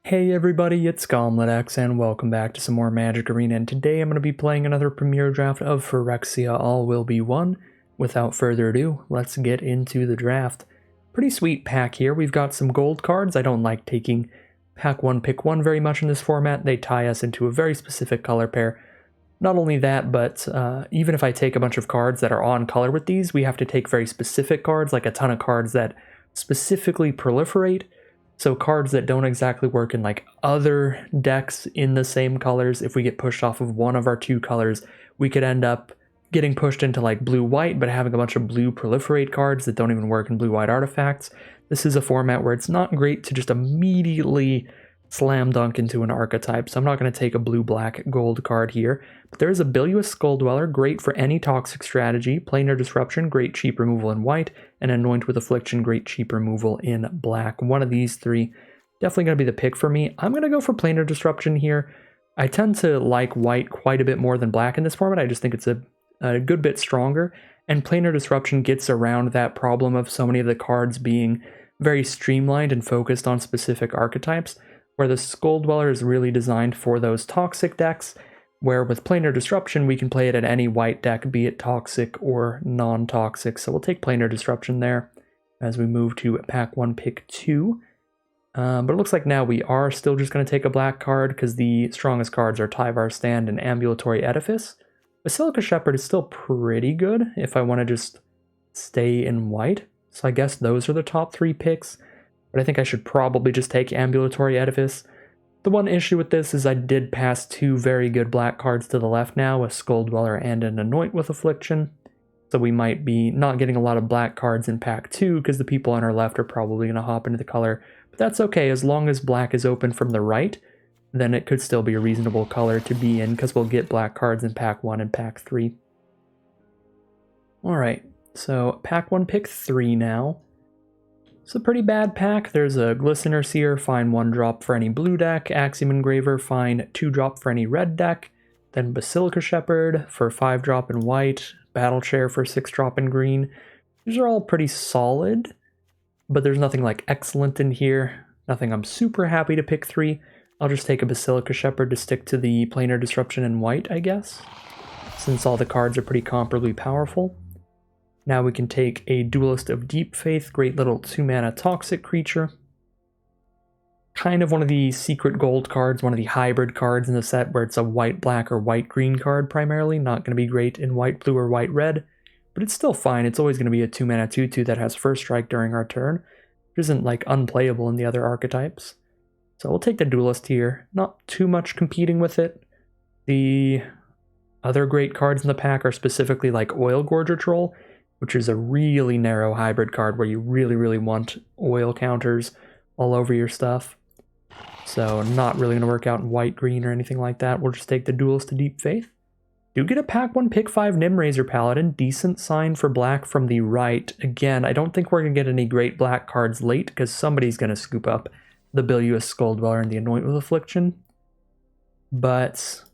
Hey everybody, it's GobletX and welcome back to some more Magic Arena, and today I'm going to be playing another Premier Draft of Phyrexia, All Will Be One. Without further ado, let's get into the draft. Pretty sweet pack here. We've got some gold cards. I don't like taking pack one, pick one very much in this format. They tie us into a very specific color pair. Not only that, but even if I take a bunch of cards that are on color with these, we have to take very specific cards, like a ton of cards that specifically proliferate. So cards that don't exactly work in like other decks in the same colors, if we get pushed off of one of our two colors, we could end up getting pushed into like blue-white, but having a bunch of blue proliferate cards that don't even work in blue-white artifacts. This is a format where it's not great to just immediately slam dunk into an archetype, so I'm not going to take a blue-black gold card here. But there is a Bilious Skull Dweller, great for any toxic strategy, Planar Disruption, great cheap removal in white, and Anoint with Affliction, great cheap removal in black. One of these three definitely going to be the pick for me. I'm going to go for Planar Disruption here. I tend to like white quite a bit more than black in this format. I just think it's a good bit stronger, and Planar Disruption gets around that problem of so many of the cards being very streamlined and focused on specific archetypes, where the Skull Dweller is really designed for those toxic decks, where with Planar Disruption we can play it in any white deck, be it toxic or non-toxic. So we'll take Planar Disruption there as we move to pack 1, pick 2. But it looks like now we are still just going to take a black card, because the strongest cards are Tyvar Stand and Ambulatory Edifice. Basilica Shepherd is still pretty good if I want to just stay in white. So I guess those are the top 3 picks. But I think I should probably just take Ambulatory Edifice. The one issue with this is I did pass 2 very good black cards to the left now, a Skull Dweller and an Anoint with Affliction. So we might be not getting a lot of black cards in pack 2, because the people on our left are probably going to hop into the color. But that's okay, as long as black is open from the right, then it could still be a reasonable color to be in, because we'll get black cards in pack 1 and pack 3. Alright, so pack 1, pick 3 now. It's a pretty bad pack. There's a Glistener Seer, fine 1 drop for any blue deck, Axiom Engraver, fine 2 drop for any red deck, then Basilica Shepherd for 5 drop in white, Battle Chair for 6 drop in green. These are all pretty solid, but there's nothing like excellent in here, nothing I'm super happy to pick 3. I'll just take a Basilica Shepherd to stick to the Planar Disruption in white, I guess, since all the cards are pretty comparably powerful. Now we can take a Duelist of Deep Faith, great little 2-mana toxic creature. Kind of one of the secret gold cards, one of the hybrid cards in the set where it's a white-black or white-green card primarily, not going to be great in white-blue or white-red, but it's still fine. It's always going to be a 2-mana 2/2 that has first strike during our turn, which isn't like unplayable in the other archetypes. So we'll take the Duelist here, not too much competing with it. The other great cards in the pack are specifically like Oil Gorger Troll, which is a really narrow hybrid card where you really want oil counters all over your stuff. So not really going to work out in white-green or anything like that. We'll just take the Duelist to Deep Faith. Do get a pack 1, pick 5 Nimraiser Paladin. Decent sign for black from the right. Again, I don't think we're going to get any great black cards late, because somebody's going to scoop up the Bilious Skull Dweller and the Anoint with Affliction. But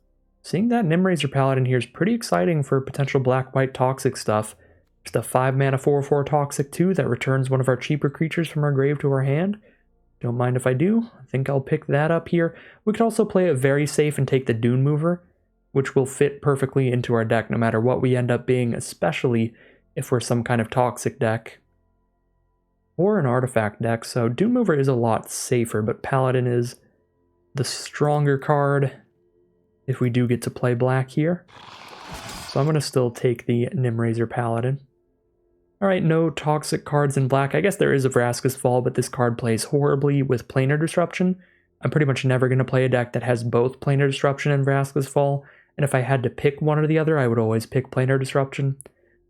seeing that Nimraiser Paladin here is pretty exciting for potential black-white toxic stuff. Just a 5-mana 4/4 toxic 2 that returns one of our cheaper creatures from our grave to our hand. Don't mind if I do. I think I'll pick that up here. We could also play it very safe and take the Dune Mover, which will fit perfectly into our deck no matter what we end up being, especially if we're some kind of toxic deck or an artifact deck. So Dune Mover is a lot safer, but Paladin is the stronger card if we do get to play black here. So I'm going to still take the Nimraiser Paladin. Alright, no toxic cards in black. I guess there is a Vraska's Fall, but this card plays horribly with Planar Disruption. I'm pretty much never going to play a deck that has both Planar Disruption and Vraska's Fall, and if I had to pick one or the other, I would always pick Planar Disruption.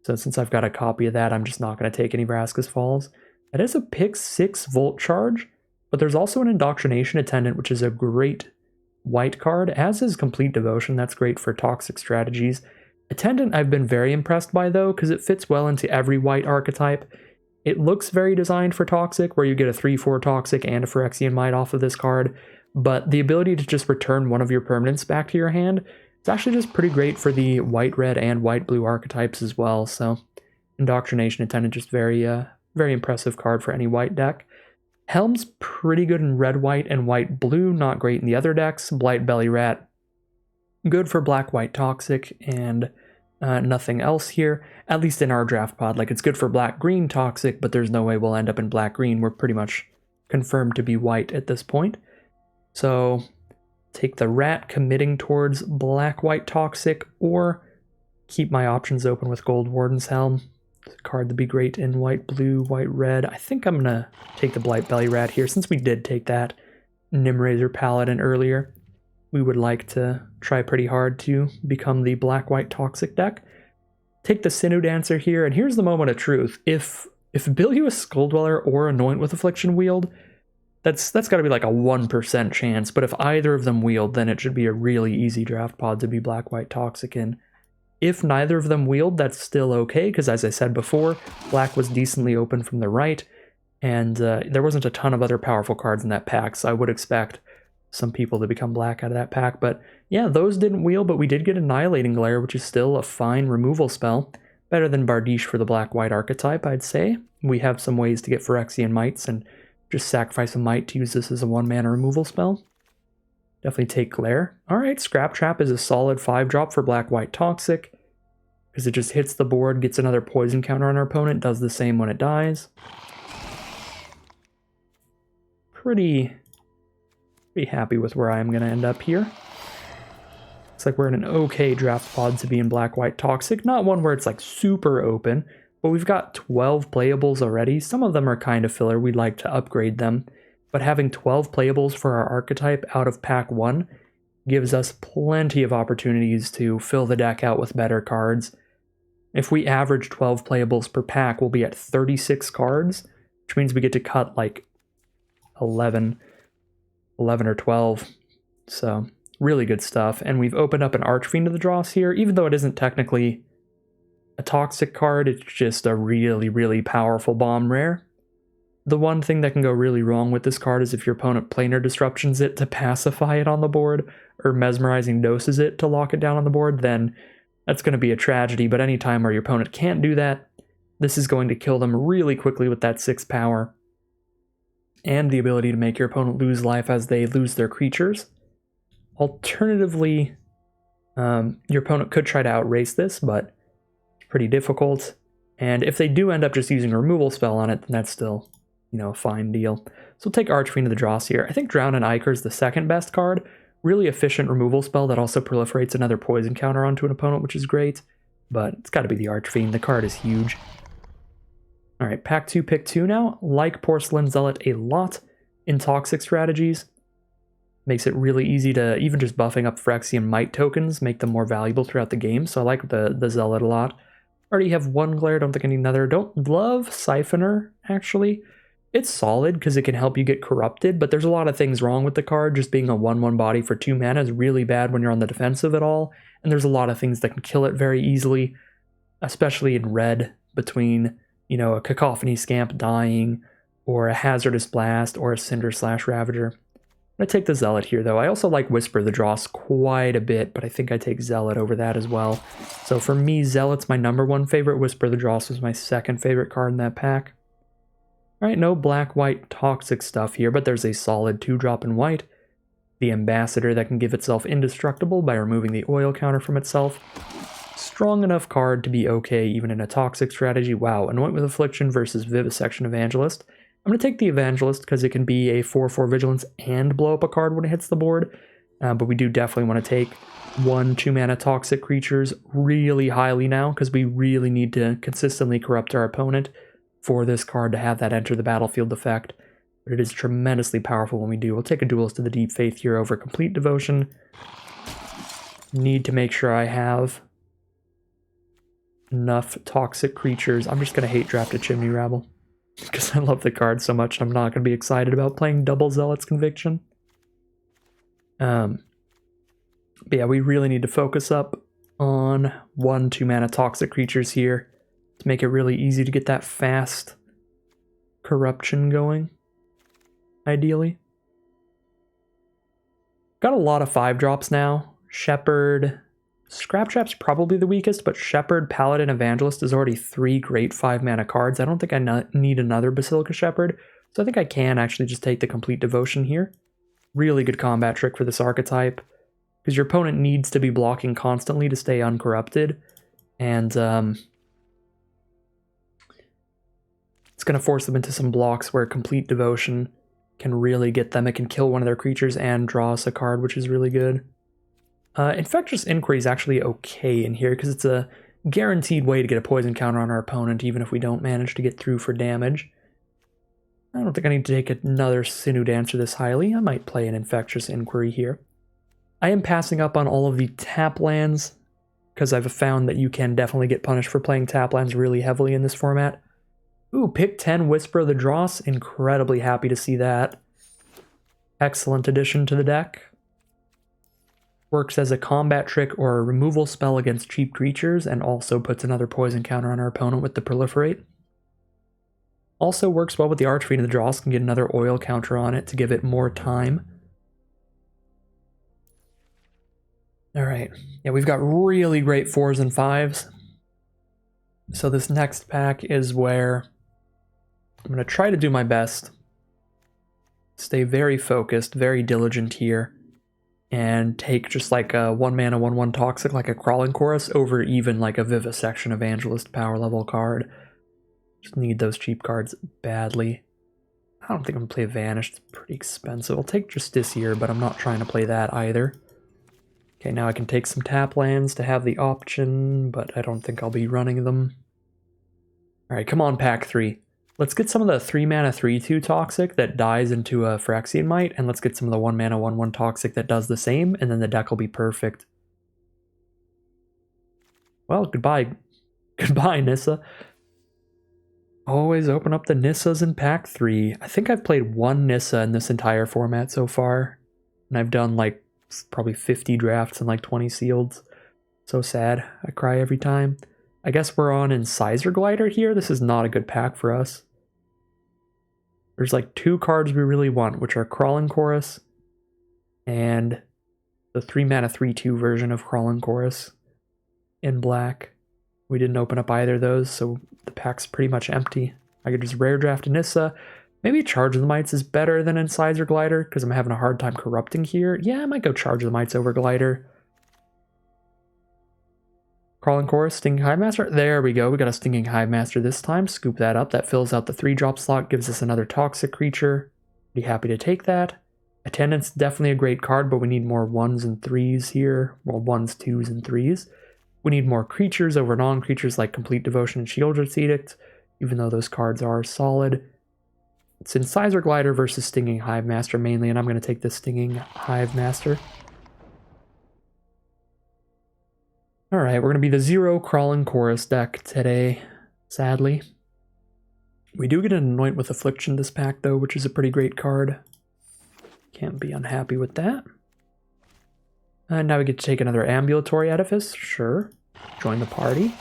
So since I've got a copy of that, I'm just not going to take any Vraska's Falls. That is a pick 6 Volt Charge, but there's also an Indoctrination Attendant, which is a great white card, as is Complete Devotion. That's great for toxic strategies. Attendant I've been very impressed by, though, because it fits well into every white archetype. It looks very designed for toxic, where you get a 3/4 toxic and a Phyrexian Might off of this card, but the ability to just return one of your permanents back to your hand, it's actually just pretty great for the white-red and white-blue archetypes as well. So Indoctrination Attendant, just very impressive card for any white deck. Helm's pretty good in red-white and white-blue, not great in the other decks. Blight Belly Rat, good for black-white toxic, and nothing else here, at least in our draft pod. Like, it's good for black-green toxic, but there's no way we'll end up in black-green. We're pretty much confirmed to be white at this point. So take the rat committing towards black-white toxic, or keep my options open with Gold Warden's Helm. It's a card to be great in white-blue, white-red. I think I'm going to take the Blight Belly Rat here, since we did take that Nimrazor Paladin earlier. We would like to try pretty hard to become the black-white toxic deck. Take the Sinew Dancer here, and here's the moment of truth. If Bilious Skull Dweller or Anoint with Affliction wield, that's got to be like a 1% chance, but if either of them wield, then it should be a really easy draft pod to be black-white toxic in. If neither of them wield, that's still okay, because as I said before, black was decently open from the right, and there wasn't a ton of other powerful cards in that pack, so I would expect some people to become black out of that pack. But yeah, those didn't wield, but we did get Annihilating Glare, which is still a fine removal spell. Better than Bardiche for the black-white archetype, I'd say. We have some ways to get Phyrexian Mites, and just sacrifice a Mite to use this as a 1-mana removal spell. Definitely take Glare. Alright, Scrap Trap is a solid 5-drop for black-white toxic, because it just hits the board, gets another poison counter on our opponent, does the same when it dies. Pretty happy with where I am going to end up here. Looks like we're in an okay draft pod to be in black-white toxic. Not one where it's like super open, but we've got 12 playables already. Some of them are kind of filler. We'd like to upgrade them. But having 12 playables for our archetype out of pack 1 gives us plenty of opportunities to fill the deck out with better cards. If we average 12 playables per pack, we'll be at 36 cards, which means we get to cut like 11 or 12. So really good stuff. And we've opened up an Archfiend to the Dross here, even though it isn't technically a toxic card, it's just a really, really powerful bomb rare. The one thing that can go really wrong with this card is if your opponent planar disruptions it to pacify it on the board, or mesmerizing doses it to lock it down on the board, then that's going to be a tragedy. But any time where your opponent can't do that, this is going to kill them really quickly with that 6 power. And the ability to make your opponent lose life as they lose their creatures. Alternatively, your opponent could try to outrace this, but it's pretty difficult. And if they do end up just using a removal spell on it, then that's still, a fine deal. So we'll take Archfiend to the Dross here. I think Drown and Ichor is the second best card. Really efficient removal spell that also proliferates another poison counter onto an opponent, which is great. But it's got to be the Archfiend. The card is huge. Alright, pack 2, pick 2 now. Like Porcelain Zealot a lot in toxic strategies. Makes it really easy to, even just buffing up Phyrexian Might tokens, make them more valuable throughout the game. So I like the Zealot a lot. Already have 1 Glare, don't think I need another. Don't love Siphoner, actually. It's solid because it can help you get corrupted, but there's a lot of things wrong with the card. Just being a 1/1 body for 2 mana is really bad when you're on the defensive at all. And there's a lot of things that can kill it very easily, especially in red, between a Cacophony Scamp dying, or a Hazardous Blast, or a Cinder/Ravager. I'm going to take the Zealot here, though. I also like Whisper the Dross quite a bit, but I think I take Zealot over that as well. So for me, Zealot's my #1 favorite. Whisper the Dross was my second favorite card in that pack. Alright, no black-white toxic stuff here, but there's a solid 2-drop in white. The Ambassador that can give itself indestructible by removing the oil counter from itself. Strong enough card to be okay even in a toxic strategy. Wow, Anoint with Affliction versus Vivisection Evangelist. I'm going to take the Evangelist because it can be a 4/4 Vigilance and blow up a card when it hits the board. But we do definitely want to take 1 2-mana toxic creatures really highly now, because we really need to consistently corrupt our opponent for this card to have that enter the battlefield effect. But it is tremendously powerful when we do. We'll take a Duelist to the Deep Faith here over Complete Devotion. Need to make sure I have enough toxic creatures. I'm just going to hate draft a Chimney Rabble, because I love the card so much, I'm not going to be excited about playing double Zealot's Conviction. But yeah, we really need to focus up on 1 2-mana toxic creatures here to make it really easy to get that fast corruption going, ideally. Got a lot of 5-drops now. Shepherd, Scrap Trap's probably the weakest, but Shepherd, Paladin, Evangelist is already 3 great 5-mana cards. I don't think I need another Basilica Shepherd. So I think I can actually just take the Complete Devotion here. Really good combat trick for this archetype, because your opponent needs to be blocking constantly to stay uncorrupted, and it's going to force them into some blocks where Complete Devotion can really get them. It can kill one of their creatures and draw us a card, which is really good. Infectious Inquiry is actually okay in here, because it's a guaranteed way to get a poison counter on our opponent, even if we don't manage to get through for damage. I don't think I need to take another Sinew Dancer this highly. I might play an Infectious Inquiry here. I am passing up on all of the tap lands, because I've found that you can definitely get punished for playing tap lands really heavily in this format. Ooh, pick 10 Whisper of the Dross. Incredibly happy to see that. Excellent addition to the deck. Works as a combat trick or a removal spell against cheap creatures, and also puts another poison counter on our opponent with the Proliferate. Also works well with the Archfiend of the Dross, can get another oil counter on it to give it more time. Alright, yeah, we've got really great 4s and 5s. So this next pack is where I'm going to try to do my best. Stay very focused, very diligent here. And take just like a 1-mana 1/1 Toxic like a Crawling Chorus over even like a Vivisection Evangelist power level card. Just need those cheap cards badly. I don't think I'm going to play Vanish, it's pretty expensive. I'll take Justiciar, but I'm not trying to play that either. Okay, now I can take some tap lands to have the option, but I don't think I'll be running them. Alright, come on, pack 3. Let's get some of the 3-mana 3/2 Toxic that dies into a Phyrexian Might, and let's get some of the 1-mana 1/1 Toxic that does the same, and then the deck will be perfect. Well, goodbye. Goodbye, Nissa. Always open up the Nissas in pack 3. I think I've played one Nissa in this entire format so far, and I've done like probably 50 drafts and like 20 sealeds. So sad. I cry every time. I guess we're on Incisor Glider here. This is not a good pack for us. There's like 2 cards we really want, which are Crawling Chorus and the 3-mana 3/2 version of Crawling Chorus in black. We didn't open up either of those, so the pack's pretty much empty. I could just rare draft a Nissa. Maybe Charge of the Mites is better than Incisor Glider, because I'm having a hard time corrupting here. Yeah, I might go Charge of the Mites over Glider. Crawling Chorus, Stinging Hivemaster. There we go. We got a Stinging Hivemaster this time. Scoop that up. That fills out the 3-drop slot, gives us another Toxic creature. Be happy to take that. Attendant's definitely a great card, but we need more 1s and 3s here. Well, 1s, 2s, and 3s. We need more creatures over non-creatures like Complete Devotion and Sheoldred's Edict, even though those cards are solid. It's Incisor Glider versus Stinging Hivemaster mainly, and I'm going to take the Stinging Hivemaster. Alright, we're going to be the 0 Crawling Chorus deck today, sadly. We do get an Anoint with Affliction this pack, though, which is a pretty great card. Can't be unhappy with that. And now we get to take another Ambulatory Edifice, sure. Join the party.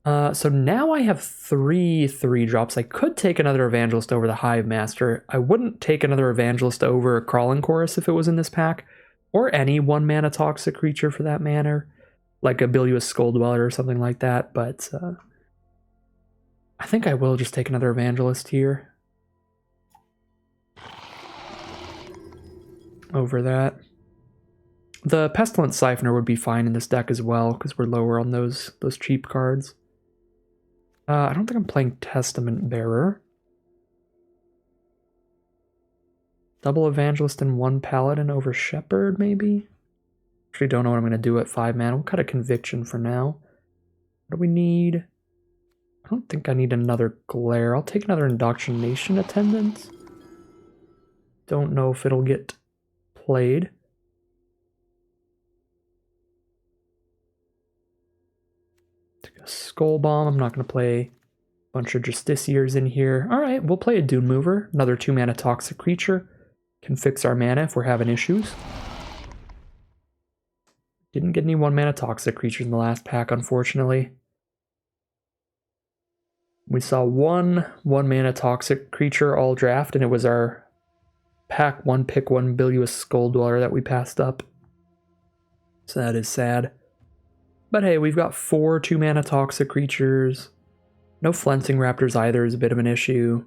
So now I have 3 3-drops. I could take another Evangelist over the Hivemaster. I wouldn't take another Evangelist over a Crawling Chorus if it was in this pack. Or any 1-mana Toxic creature for that matter. Like a Bilious Skull Dweller or something like that. But I think I will just take another Evangelist here. Over that. The Pestilent Siphoner would be fine in this deck as well, because we're lower on those cheap cards. I don't think I'm playing Testament Bearer. Double Evangelist and 1 Paladin over Shepherd, maybe? Actually, don't know what I'm going to do at 5 mana. We'll cut a Conviction for now. What do we need? I don't think I need another Glare. I'll take another Indoctrination Attendant. Don't know if it'll get played. Take a Skull Bomb. I'm not going to play a bunch of Justiciars in here. Alright, we'll play a Doom Mover. Another 2-mana Toxic creature. Can fix our mana if we're having issues. Didn't get any 1-mana Toxic creatures in the last pack, unfortunately. We saw one 1-mana Toxic creature all draft, and it was our pack 1 pick 1 Bilious Skull Dweller that we passed up. So that is sad. But hey, we've got 4 2-mana Toxic creatures. No Flensing Raptors either is a bit of an issue.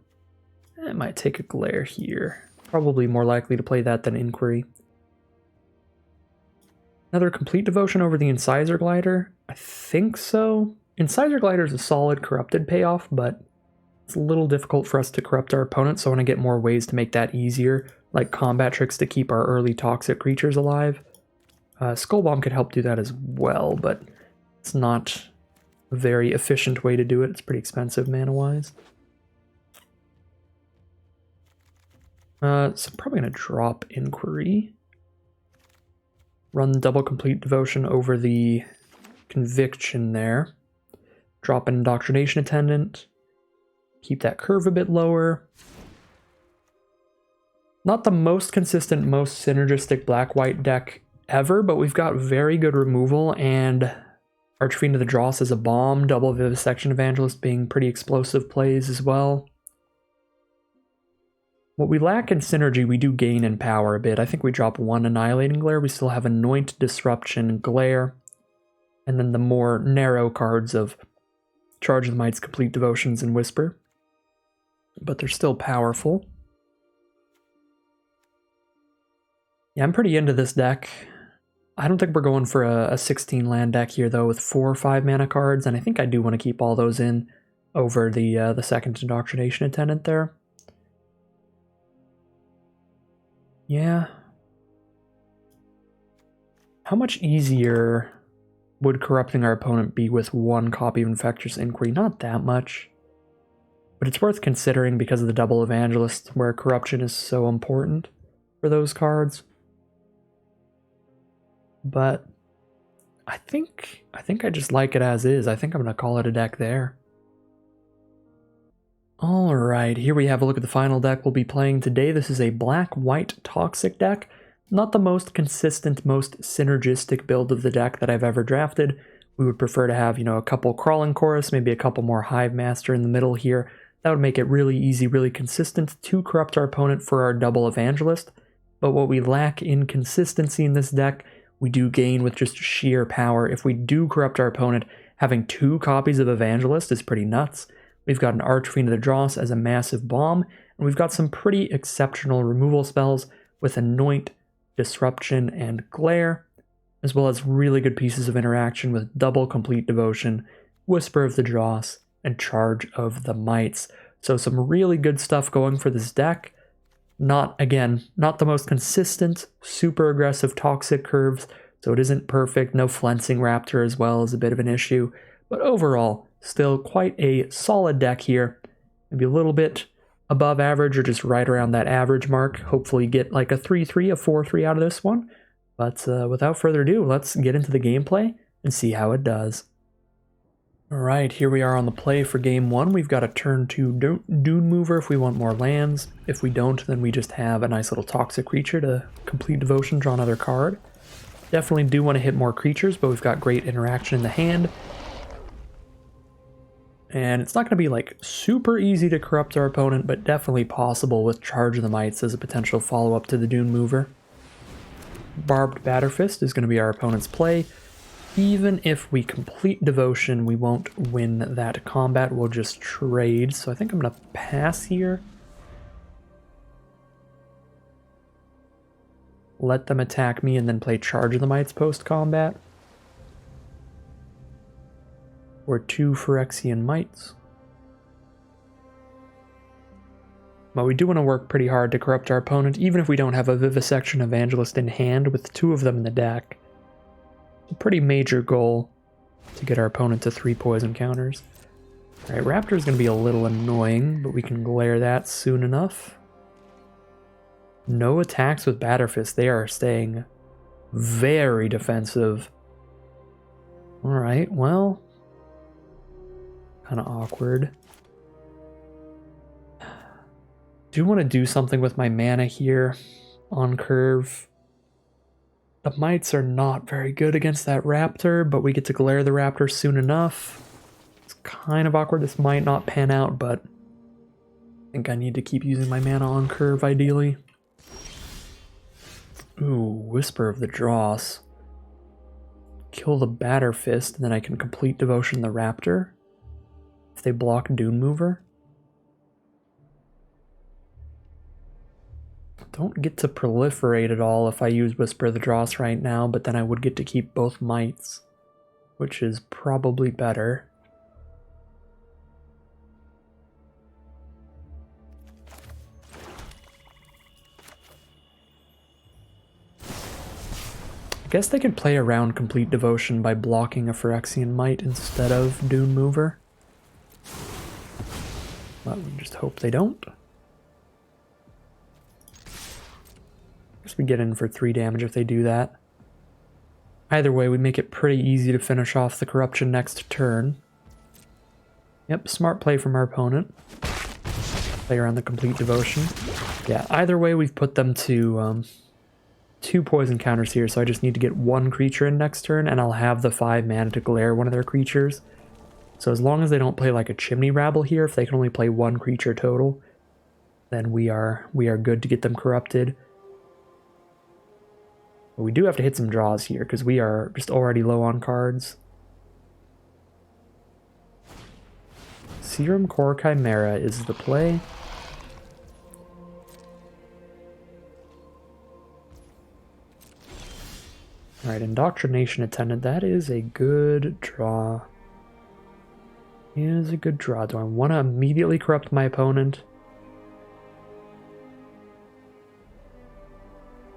I might take a Glare here. Probably more likely to play that than Inquiry. Another Complete Devotion over the Incisor Glider? I think so. Incisor Glider is a solid corrupted payoff, but it's a little difficult for us to corrupt our opponent, so I want to get more ways to make that easier, like combat tricks to keep our early toxic creatures alive. Skull Bomb could help do that as well, but it's not a very efficient way to do it. It's pretty expensive mana-wise. So I'm probably going to drop Inquiry. Run double Complete Devotion over the Conviction there. Drop an Indoctrination Attendant. Keep that curve a bit lower. Not the most consistent, most synergistic black-white deck ever, but we've got very good removal, and Archfiend of the Dross as a bomb, double Vivisection Evangelist being pretty explosive plays as well. What we lack in synergy, we do gain in power a bit. I think we drop one Annihilating Glare. We still have Anoint, Disruption, Glare, and then the more narrow cards of Charge of the Mights, Complete Devotions, and Whisper. But they're still powerful. Yeah, I'm pretty into this deck. I don't think we're going for a 16 land deck here, though, with 4 or 5 mana cards, and I think I do want to keep all those in over the second Indoctrination Attendant there. Yeah. How much easier would corrupting our opponent be with 1 copy of Infectious Inquiry? Not that much. But it's worth considering because of the double Evangelist, where corruption is so important for those cards. But I think I just like it as is. I think I'm going to call it a deck there. Alright, here we have a look at the final deck we'll be playing today. This is a black-white toxic deck. Not the most consistent, most synergistic build of the deck that I've ever drafted. We would prefer to have, a couple Crawling Chorus, maybe a couple more Hive Master in the middle here. That would make it really easy, really consistent to corrupt our opponent for our double Evangelist. But what we lack in consistency in this deck, we do gain with just sheer power. If we do corrupt our opponent, having 2 copies of Evangelist is pretty nuts. We've got an Archfiend of the Dross as a massive bomb, and we've got some pretty exceptional removal spells with Anoint, Disruption, and Glare, as well as really good pieces of interaction with double Complete Devotion, Whisper of the Dross, and Charge of the Mights. So some really good stuff going for this deck. Not the most consistent, super aggressive toxic curves, so it isn't perfect. No Flensing Raptor as well is a bit of an issue, but overall, still quite a solid deck here. Maybe a little bit above average or just right around that average mark. Hopefully get like a 3-3, a 4-3 out of this one. But without further ado, let's get into the gameplay and see how it does. Alright, here we are on the play for game 1. We've got a turn 2 Dune Mover if we want more lands. If we don't, then we just have a nice little toxic creature to Complete Devotion, draw another card. Definitely do want to hit more creatures, but we've got great interaction in the hand. And it's not going to be like super easy to corrupt our opponent, but definitely possible with Charge of the Mights as a potential follow-up to the Dune Mover. Barbed Batterfist is going to be our opponent's play. Even if we Complete Devotion, we won't win that combat, we'll just trade. So I think I'm going to pass here. Let them attack me and then play Charge of the Mights post-combat. Or 2 Phyrexian Mights. But we do want to work pretty hard to corrupt our opponent, even if we don't have a Vivisection Evangelist in hand with 2 of them in the deck. A pretty major goal to get our opponent to 3 poison counters. Alright, Raptor is going to be a little annoying, but we can glare that soon enough. No attacks with Batterfist. They are staying very defensive. Alright, well, kind of awkward. Do want to do something with my mana here on curve. The Mights are not very good against that Raptor, but we get to glare the Raptor soon enough. It's kind of awkward. This might not pan out, but I think I need to keep using my mana on curve ideally. Ooh, Whisper of the Dross. Kill the Batterfist, and then I can Complete Devotion the Raptor. if they block Dune Mover. Don't get to proliferate at all if I use Whisper of the Dross right now, but then I would get to keep both mites, which is probably better. I guess they could play around Complete Devotion by blocking a Phyrexian Mite instead of Dune Mover. But we just hope they don't. I guess we get in for 3 damage if they do that. Either way, we make it pretty easy to finish off the Corruption next turn. Yep, smart play from our opponent. Play around the Complete Devotion. Yeah, either way, we've put them to 2 poison counters here, so I just need to get 1 creature in next turn, and I'll have the 5 mana to glare one of their creatures. So as long as they don't play like a Chimney Rabble here, if they can only play 1 creature total, then we are good to get them corrupted. But we do have to hit some draws here, because we are just already low on cards. Serum Core Chimera is the play. Alright, Indoctrination Attendant, that is a good draw. It is a good draw. Do I want to immediately corrupt my opponent?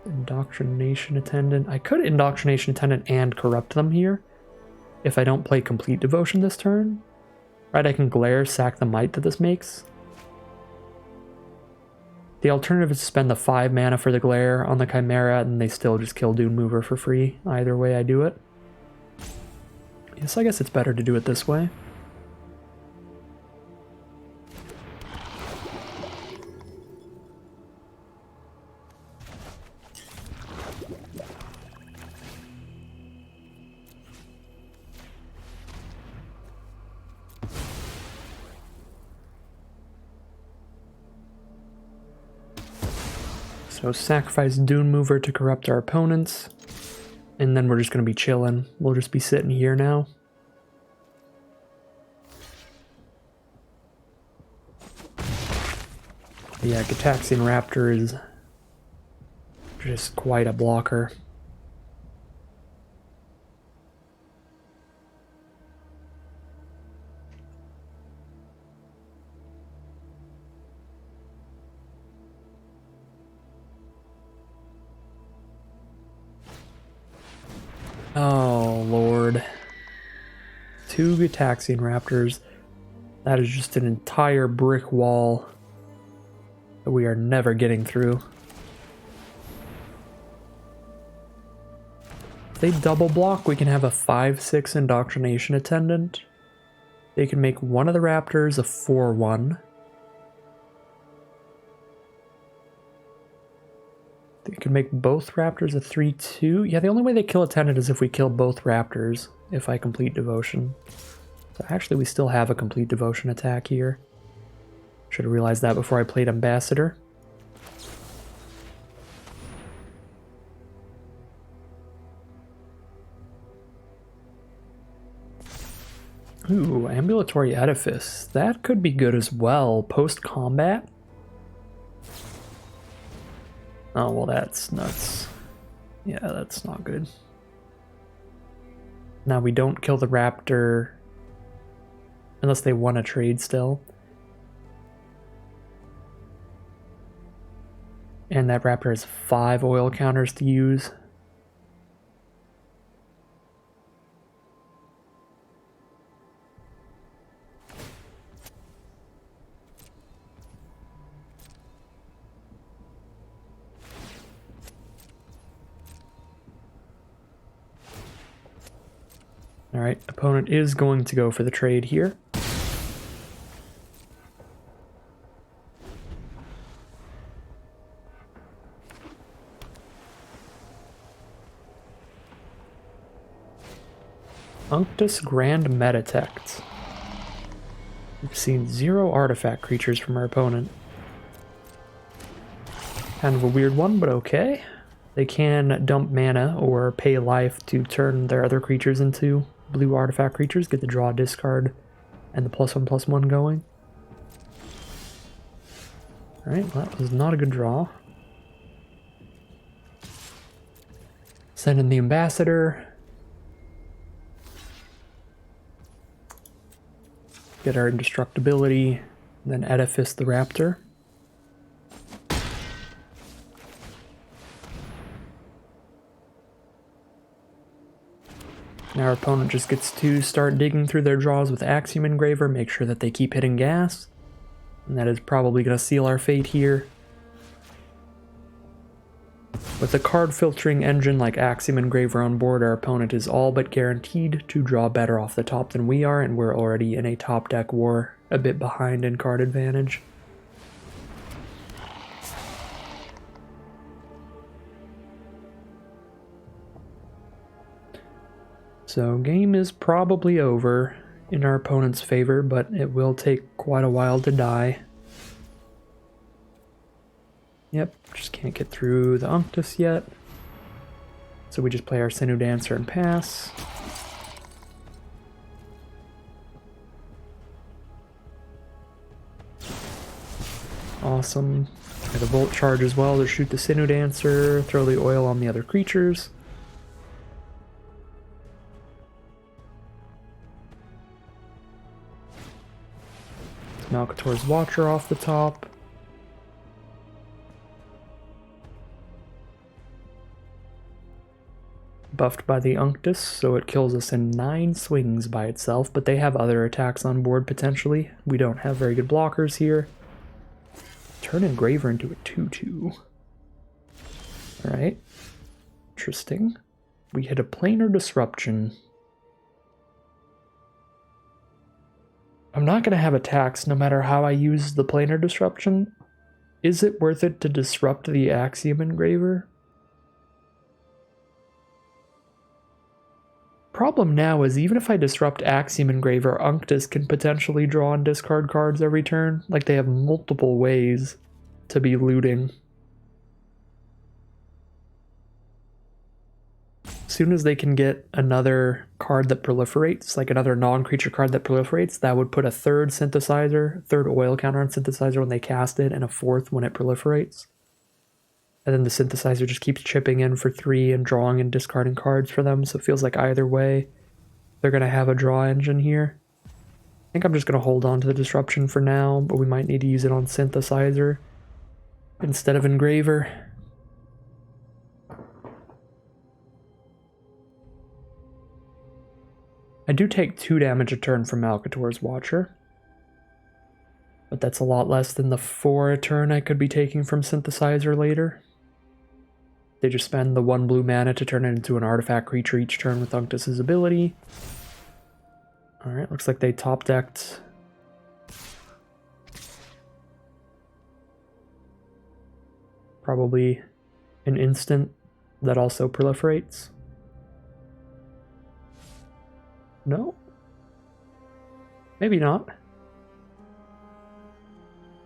Indoctrination Attendant. I could Indoctrination Attendant and corrupt them here if I don't play Complete Devotion this turn. Right, I can glare, sack the might that this makes. The alternative is to spend the 5 mana for the glare on the Chimera and they still just kill Dune Mover for free. Either way I do it. Yes, I guess it's better to do it this way. So sacrifice Dune Mover to corrupt our opponents, and then we're just going to be chilling. We'll just be sitting here now. Yeah, Gitaxian Raptor is just quite a blocker. Oh, Lord. 2 Gitaxian Raptors. That is just an entire brick wall that we are never getting through. If they double block, we can have a 5/6 Indoctrination Attendant. They can make one of the Raptors a 4/1. They could make both Raptors a 3/2. Yeah, the only way they kill Attendant is if we kill both Raptors, if I Complete Devotion. So actually we still have a Complete Devotion attack here. Should have realized that before I played Ambassador. Ooh, Ambulatory Edifice. That could be good as well. Post-combat? Oh, well, that's nuts. Yeah, that's not good. Now, we don't kill the Raptor unless they want to trade still. And that Raptor has 5 oil counters to use. Alright, opponent is going to go for the trade here. Unctus Grand Meditect. We've seen 0 artifact creatures from our opponent. Kind of a weird one, but okay. They can dump mana or pay life to turn their other creatures into blue artifact creatures, get the draw, discard, and the +1/+1 going. Alright, well, that was not a good draw. Send in the ambassador. Get our indestructibility, then edifice the raptor. Now our opponent just gets to start digging through their draws with Axiom Engraver, make sure that they keep hitting gas. And that is probably going to seal our fate here. With a card filtering engine like Axiom Engraver on board, our opponent is all but guaranteed to draw better off the top than we are, and we're already in a top deck war, a bit behind in card advantage. So game is probably over in our opponent's favor, but it will take quite a while to die. Yep, just can't get through the Unctus yet. So we just play our Sinew Dancer and pass. Awesome. Get a Volt Charge as well to shoot the Sinew Dancer, throw the oil on the other creatures. Malcator's Watcher off the top. Buffed by the Unctus, so it kills us in 9 swings by itself, but they have other attacks on board potentially. We don't have very good blockers here. Turn Engraver into a 2/2. Alright. Interesting. We hit a Planar Disruption. I'm not going to have attacks no matter how I use the Planar Disruption. Is it worth it to disrupt the Axiom Engraver? Problem now is even if I disrupt Axiom Engraver, Unctus can potentially draw and discard cards every turn. Like, they have multiple ways to be looting. As soon as they can get another card that proliferates, like another non-creature card that proliferates, that would put a third synthesizer, third oil counter on synthesizer when they cast it, and a fourth when it proliferates. And then the synthesizer just keeps chipping in for 3 and drawing and discarding cards for them, so it feels like either way, they're going to have a draw engine here. I think I'm just going to hold on to the disruption for now, but we might need to use it on synthesizer instead of engraver. I do take 2 damage a turn from Malcator's Watcher, but that's a lot less than the 4 a turn I could be taking from synthesizer later. They just spend the 1 blue mana to turn it into an artifact creature each turn with Unctus's ability. Alright, looks like they top decked. Probably an instant that also proliferates. No? Maybe not.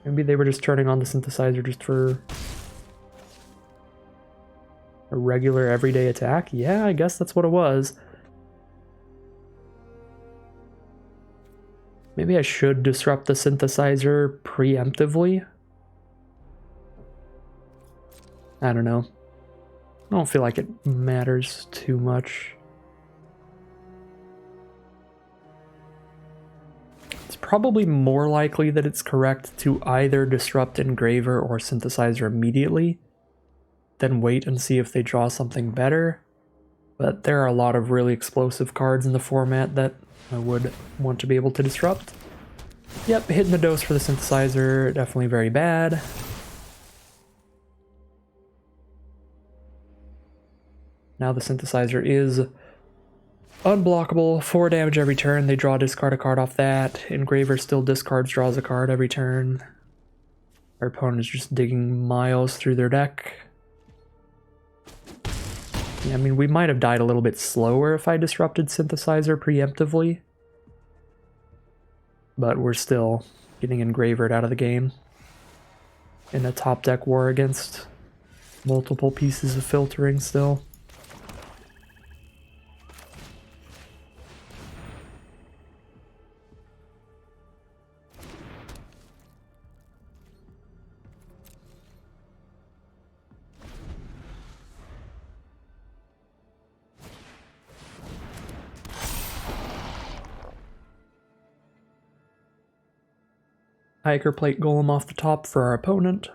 Maybe they were just turning on the synthesizer just for a regular everyday attack? Yeah, I guess that's what it was. Maybe I should disrupt the synthesizer preemptively? I don't know. I don't feel like it matters too much. It's probably more likely that it's correct to either disrupt Engraver or synthesizer immediately, then wait and see if they draw something better. But there are a lot of really explosive cards in the format that I would want to be able to disrupt. Yep, hitting the dose for the synthesizer, definitely very bad. Now the synthesizer is unblockable, 4 damage every turn, they draw, discard a card off that. Engraver still discards, draws a card every turn. Our opponent is just digging miles through their deck. Yeah, I mean, we might have died a little bit slower if I disrupted synthesizer preemptively. But we're still getting engravered out of the game. In a top deck war against multiple pieces of filtering still. Hiker Plate Golem off the top for our opponent.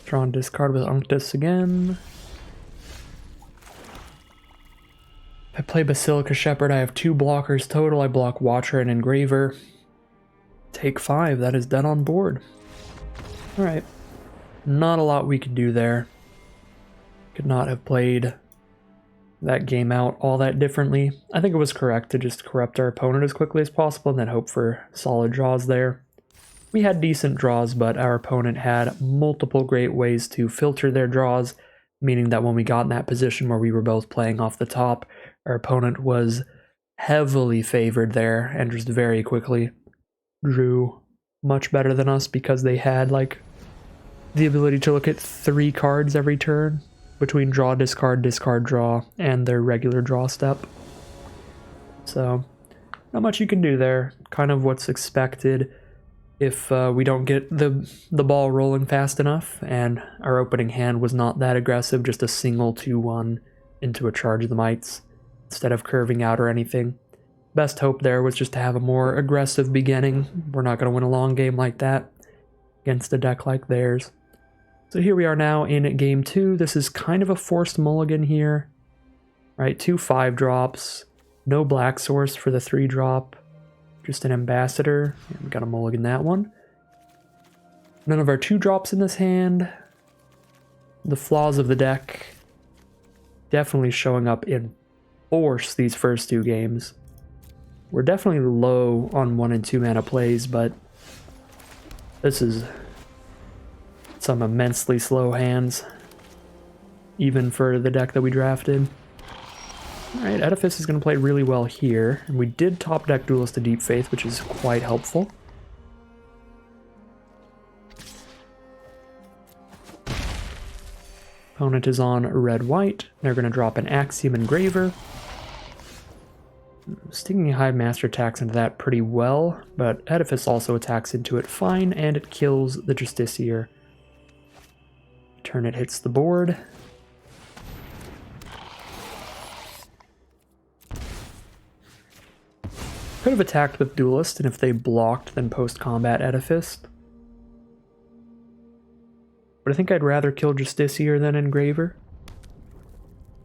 Draw and discard with Unctus again. If I play Basilica Shepherd, I have 2 blockers total. I block Watcher and Engraver. Take 5, that is dead on board. Alright. Not a lot we could do there. Could not have played that game out all that differently. I think it was correct to just corrupt our opponent as quickly as possible and then hope for solid draws there. We had decent draws, but our opponent had multiple great ways to filter their draws, meaning that when we got in that position where we were both playing off the top, our opponent was heavily favored there and just very quickly drew much better than us because they had like the ability to look at 3 cards every turn between draw, discard, discard, draw, and their regular draw step. So, not much you can do there. Kind of what's expected if we don't get the ball rolling fast enough, and our opening hand was not that aggressive, just a single 2-1 into a Charge of the Mites, instead of curving out or anything. Best hope there was just to have a more aggressive beginning. We're not going to win a long game like that against a deck like theirs. So here we are now in game 2. This is kind of a forced mulligan here. Right, 2 5-drops, no black source for the 3-drop. Just an ambassador. Yeah, we got a mulligan that one. None of our 2-drops in this hand. The flaws of the deck definitely showing up in force these first 2 games. We're definitely low on 1 and 2 mana plays, but this is some immensely slow hands, even for the deck that we drafted. Alright, Edifice is going to play really well here. And we did top deck Duelist to Deep Faith, which is quite helpful. Opponent is on red-white. They're going to drop an Axiom Engraver. Stinging Hive Master attacks into that pretty well, but Edifice also attacks into it fine, and it kills the Justiciar. Turn it hits the board. Could have attacked with Duelist, and if they blocked, then post-combat Edificed. But I think I'd rather kill Justiciar than Engraver.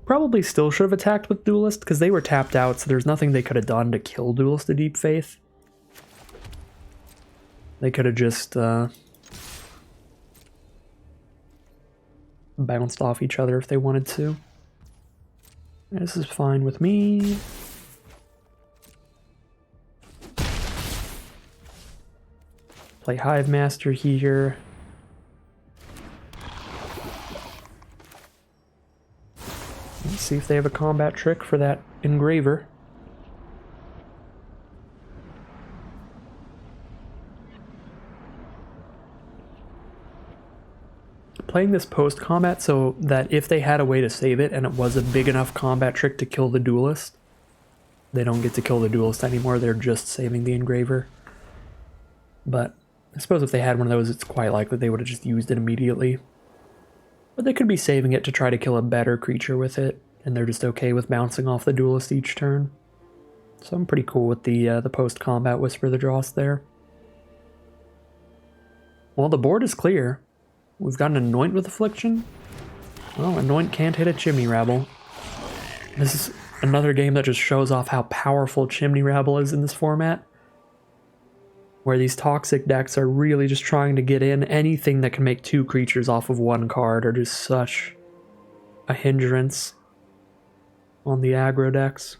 Probably still should have attacked with Duelist, because they were tapped out, so there's nothing they could have done to kill Duelist to Deep Faith. They could have just bounced off each other if they wanted to. This is fine with me. Play Hive Master here. Let's see if they have a combat trick for that Engraver. Playing this post-combat so that if they had a way to save it and it was a big enough combat trick to kill the Duelist, they don't get to kill the Duelist anymore, they're just saving the Engraver. But I suppose if they had one of those, it's quite likely they would have just used it immediately. But they could be saving it to try to kill a better creature with it, and they're just okay with bouncing off the Duelist each turn. So I'm pretty cool with the post-combat Whisper the Dross there. Well, the board is clear. We've got an Anoint with Affliction. Well, Anoint can't hit a Chimney Rabble. This is another game that just shows off how powerful Chimney Rabble is in this format, where these toxic decks are really just trying to get in. Anything that can make 2 creatures off of 1 card are just such a hindrance on the aggro decks.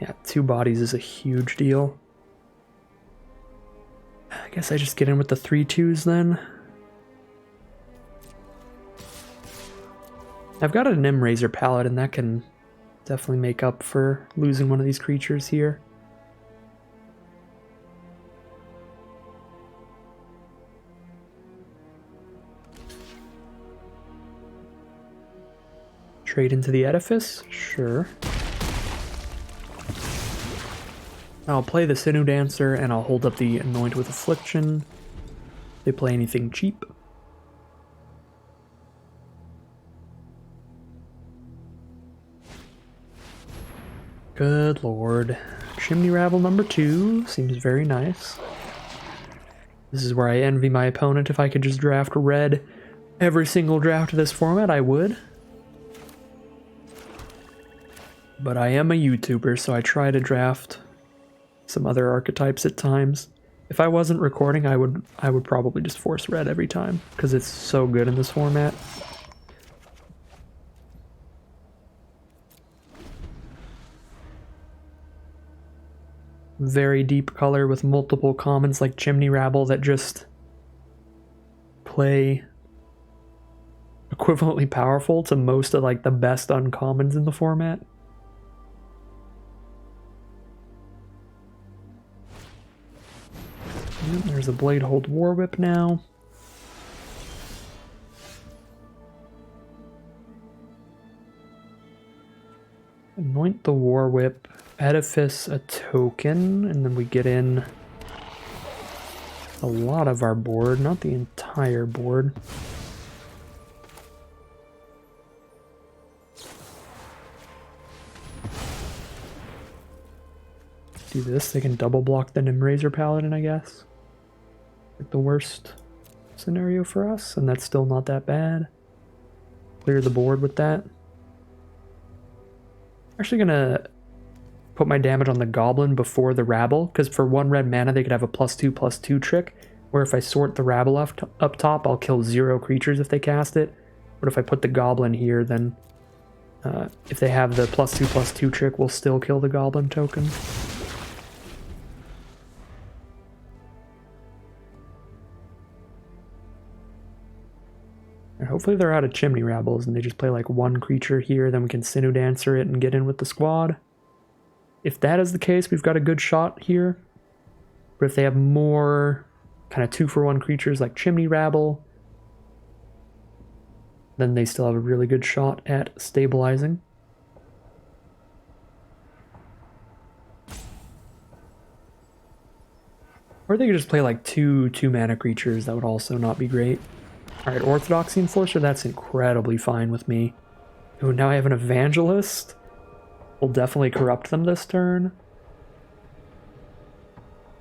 Yeah, 2 bodies is a huge deal. I guess I just get in with the 3/2s then. I've got a Nim Razor Paladin that can definitely make up for losing one of these creatures here. Trade into the edifice? Sure. I'll play the Sinew Dancer and I'll hold up the Anoint with Affliction. If they play anything cheap. Good lord. Chimney Rabble number 2 seems very nice. This is where I envy my opponent. If I could just draft red every single draft of this format, I would. But I am a YouTuber, so I try to draft some other archetypes at times. If I wasn't recording, I would probably just force red every time, because it's so good in this format. Very deep color with multiple commons like Chimney Rabble that just play equivalently powerful to most of like the best uncommons in the format. Yep, there's a Bladehold War Whip now. Anoint the War Whip, Edifice a token, and then we get in a lot of our board, not the entire board. Do this, they can double block the Nimrazor Paladin, I guess. Like the worst scenario for us, and that's still not that bad. Clear the board with that. Actually gonna put my damage on the Goblin before the Rabble, because for 1 red mana they could have a +2/+2 trick, where if I sort the Rabble up top, I'll kill 0 creatures if they cast it. But if I put the Goblin here, then if they have the +2/+2 trick, we'll still kill the Goblin token. And hopefully they're out of Chimney Rabbles and they just play like 1 creature here, then we can Sinew Dancer it and get in with the squad. If that is the case, we've got a good shot here. But if they have more kind of 2-for-1 creatures like Chimney Rabble, then they still have a really good shot at stabilizing. Or they could just play like 2 2-mana creatures, that would also not be great. Alright, Orthodoxy Enforcer, that's incredibly fine with me. Ooh, now I have an Evangelist. We'll definitely corrupt them this turn.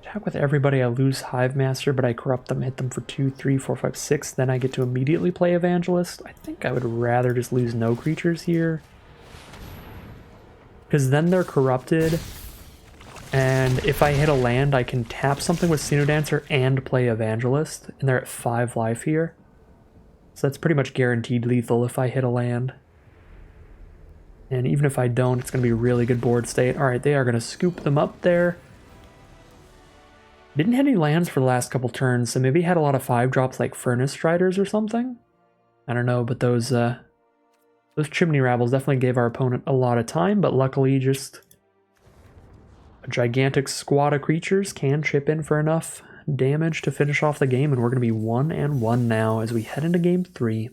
Attack with everybody, I lose Hive Master, but I corrupt them, hit them for 2, 3, 4, 5, 6. Then I get to immediately play Evangelist. I think I would rather just lose no creatures here. Because then they're corrupted. And if I hit a land, I can tap something with Sinew Dancer and play Evangelist. And they're at 5 life here. So that's pretty much guaranteed lethal if I hit a land. And even if I don't, it's going to be a really good board state. Alright, they are going to scoop them up there. Didn't hit any lands for the last couple turns, so maybe had a lot of 5-drops like Furnace Striders or something? I don't know, but those Chimney Rabbles definitely gave our opponent a lot of time, but luckily just a gigantic squad of creatures can chip in for enough damage to finish off the game, and we're going to be 1-1 now as we head into game 3.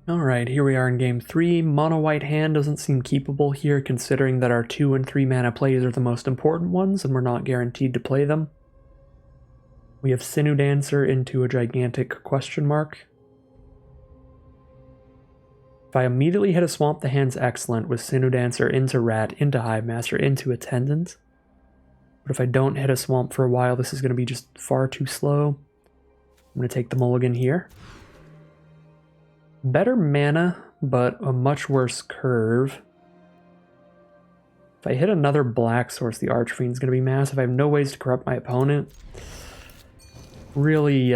Alright, here we are in game 3. Mono white hand doesn't seem keepable here, considering that our 2 and 3 mana plays are the most important ones, and we're not guaranteed to play them. We have Sinew Dancer into a gigantic question mark. If I immediately hit a swamp, the hand's excellent, with Sinew Dancer into Rat, into Hive Master, into Attendant. But if I don't hit a swamp for a while, this is going to be just far too slow. I'm going to take the mulligan here. Better mana, but a much worse curve. If I hit another black source, the Archfiend's going to be massive. I have no ways to corrupt my opponent. Really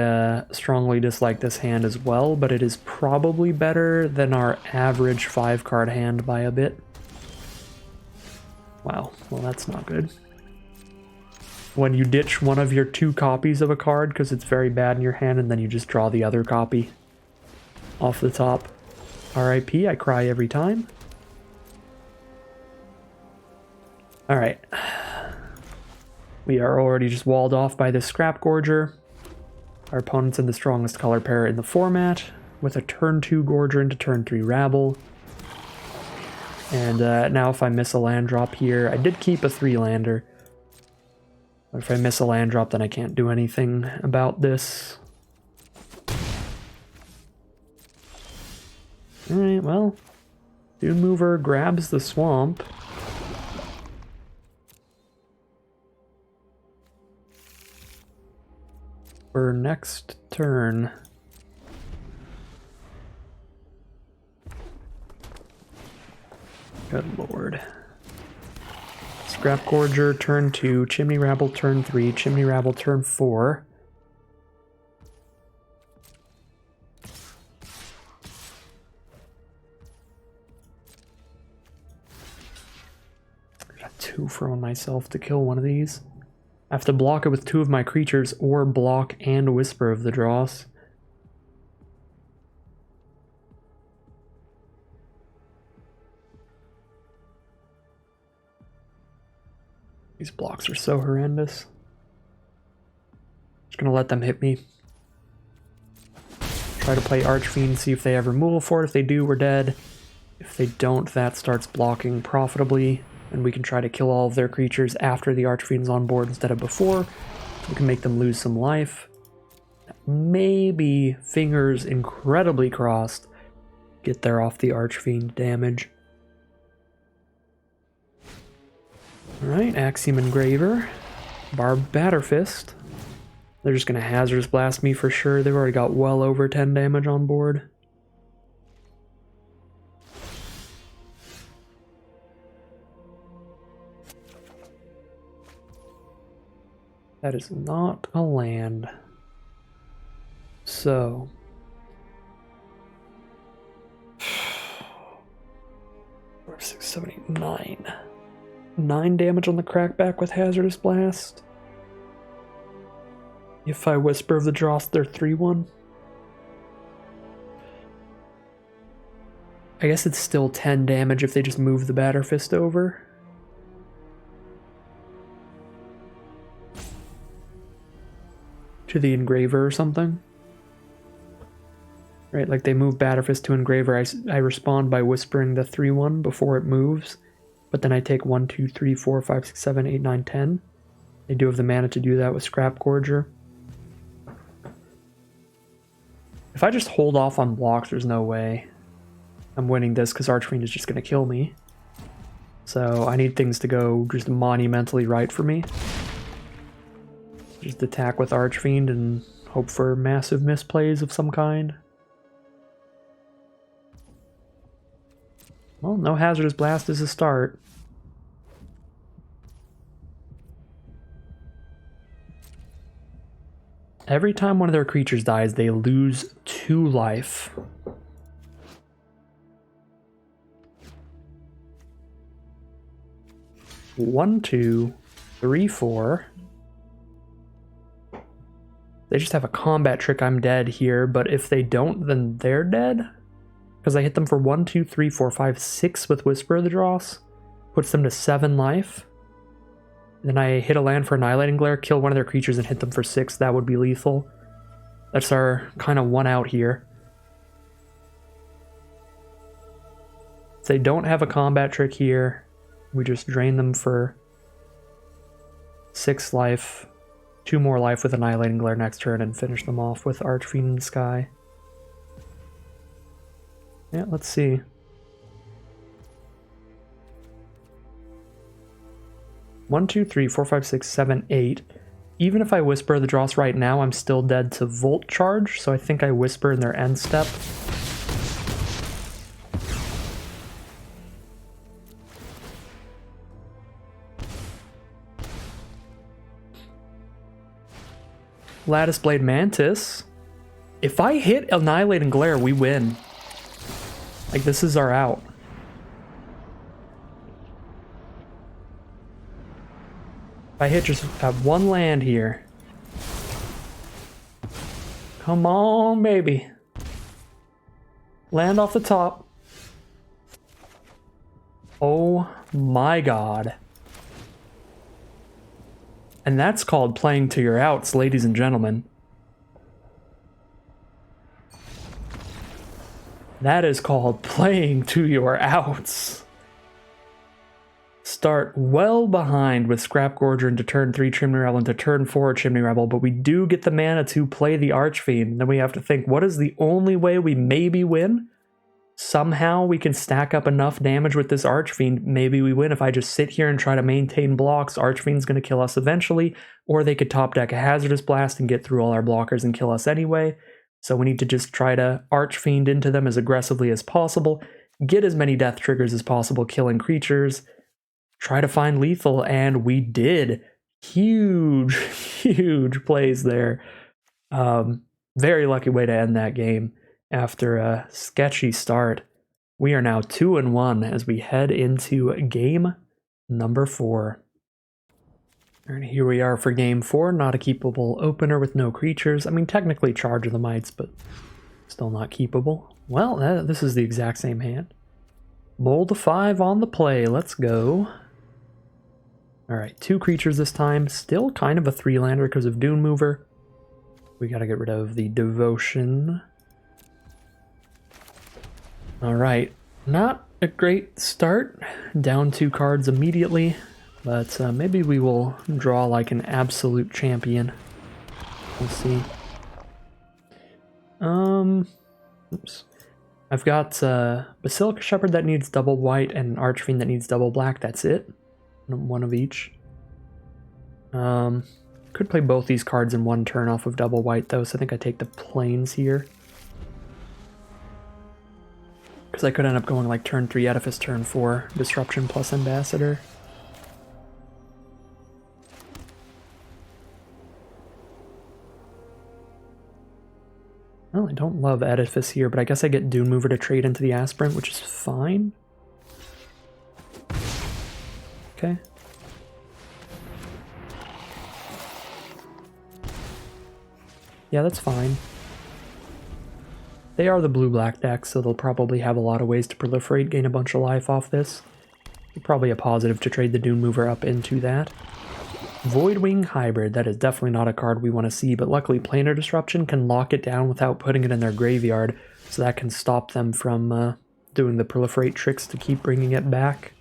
strongly dislike this hand as well, but it is probably better than our average 5-card hand by a bit. Wow, well that's not good. When you ditch one of your 2 copies of a card because it's very bad in your hand, and then you just draw the other copy off the top. RIP, I cry every time. Alright. We are already just walled off by this Scrap Gorger. Our opponent's in the strongest color pair in the format, with a turn 2 Gorger into turn 3 Rabble. And now if I miss a land drop here, I did keep a 3-lander. But if I miss a land drop, then I can't do anything about this. Alright, well, Dune Mover grabs the swamp. For next turn. Good lord. Scrap Gorger turn 2, Chimney Rabble turn 3, Chimney Rabble turn 4. I got 2 for myself to kill one of these. I have to block it with 2 of my creatures or block and Whisper of the Dross. These blocks are so horrendous. Just gonna let them hit me. Try to play Archfiend, see if they have removal for it. If they do, we're dead. If they don't, that starts blocking profitably, and we can try to kill all of their creatures after the Archfiend's on board instead of before. We can make them lose some life. Maybe, fingers incredibly crossed, get there off the Archfiend damage. Alright, Axiom Engraver, Barb Batterfist. They're just going to Hazardous Blast me for sure. They've already got well over 10 damage on board. That is not a land. So... 4, 6, 7, 8, 9. 9 damage on the Crackback with Hazardous Blast. If I Whisper of the Dross, they're 3-1. I guess it's still 10 damage if they just move the Batterfist over. To the Engraver or something. Right, like they move Batterfist to Engraver, I respond by whispering the 3-1 before it moves. But then I take 1, 2, 3, 4, 5, 6, 7, 8, 9, 10. They do have the mana to do that with Scrap Gorger. If I just hold off on blocks, there's no way I'm winning this because Archfiend is just going to kill me. So I need things to go just monumentally right for me. Just attack with Archfiend and hope for massive misplays of some kind. Well, no Hazardous Blast is a start. Every time one of their creatures dies, they lose 2 life. One, 2, 3, 4. They just have a combat trick, I'm dead here, but if they don't, then they're dead? Because I hit them for 1, 2, 3, 4, 5, 6 with Whisper of the Dross. Puts them to 7 life. Then I hit a land for Annihilating Glare, kill one of their creatures and hit them for 6. That would be lethal. That's our kind of 1 out here. If they don't have a combat trick here, we just drain them for 6 life. 2 more life with Annihilating Glare next turn and finish them off with Archfiend in the Sky. Yeah, let's see. One, 2, 3, 4, 5, 6, 7, 8. Even if I Whisper the Dross right now, I'm still dead to Volt Charge, so I think I Whisper in their end step. Lattice Blade Mantis. If I hit Annihilating Glare, we win. Like, this is our out. If I hit just have 1 land here. Come on, baby. Land off the top. Oh my god. And that's called playing to your outs, ladies and gentlemen. That is called playing to your outs. start well behind with Scrap Gorger into turn 3 Chimney Rebel into turn 4 Chimney Rebel, but we do get the mana to play the Archfiend. Then we have to think, what is the only way we maybe win? Somehow we can stack up enough damage with this Archfiend. Maybe we win if I just sit here and try to maintain blocks. Archfiend's going to kill us eventually, or they could top deck a Hazardous Blast and get through all our blockers and kill us anyway. So we need to just try to Archfiend into them as aggressively as possible, get as many death triggers as possible, killing creatures, try to find lethal, and we did. Huge, huge plays there. Very lucky way to end that game. After a sketchy start, we are now 2-1 as we head into game number 4. And here we are for game 4, not a keepable opener with no creatures. I mean, technically Charge of the Mites, but still not keepable. Well, this is the exact same hand. Mold 5 on the play, let's go. Alright, 2 creatures this time, still kind of a 3-lander because of Dune Mover. We gotta get rid of the Devotion. Alright, not a great start, down 2 cards immediately, but maybe we will draw like an absolute champion. We'll see. Oops. I've got Basilica Shepherd that needs double white and an Archfiend that needs double black, that's it. One of each. Could play both these cards in one turn off of double white though, so I think I take the plains here. Because I could end up going like turn 3 Edifice, turn 4 Disruption plus Ambassador. Well, I don't love Edifice here, but I guess I get Dune Mover to trade into the Aspirant, which is fine. Okay. Yeah, that's fine. They are the blue-black deck, so they'll probably have a lot of ways to proliferate, gain a bunch of life off this. Probably a positive to trade the Dune Mover up into that. Voidwing Hybrid, that is definitely not a card we want to see, but luckily Planar Disruption can lock it down without putting it in their graveyard, so that can stop them from doing the proliferate tricks to keep bringing it back.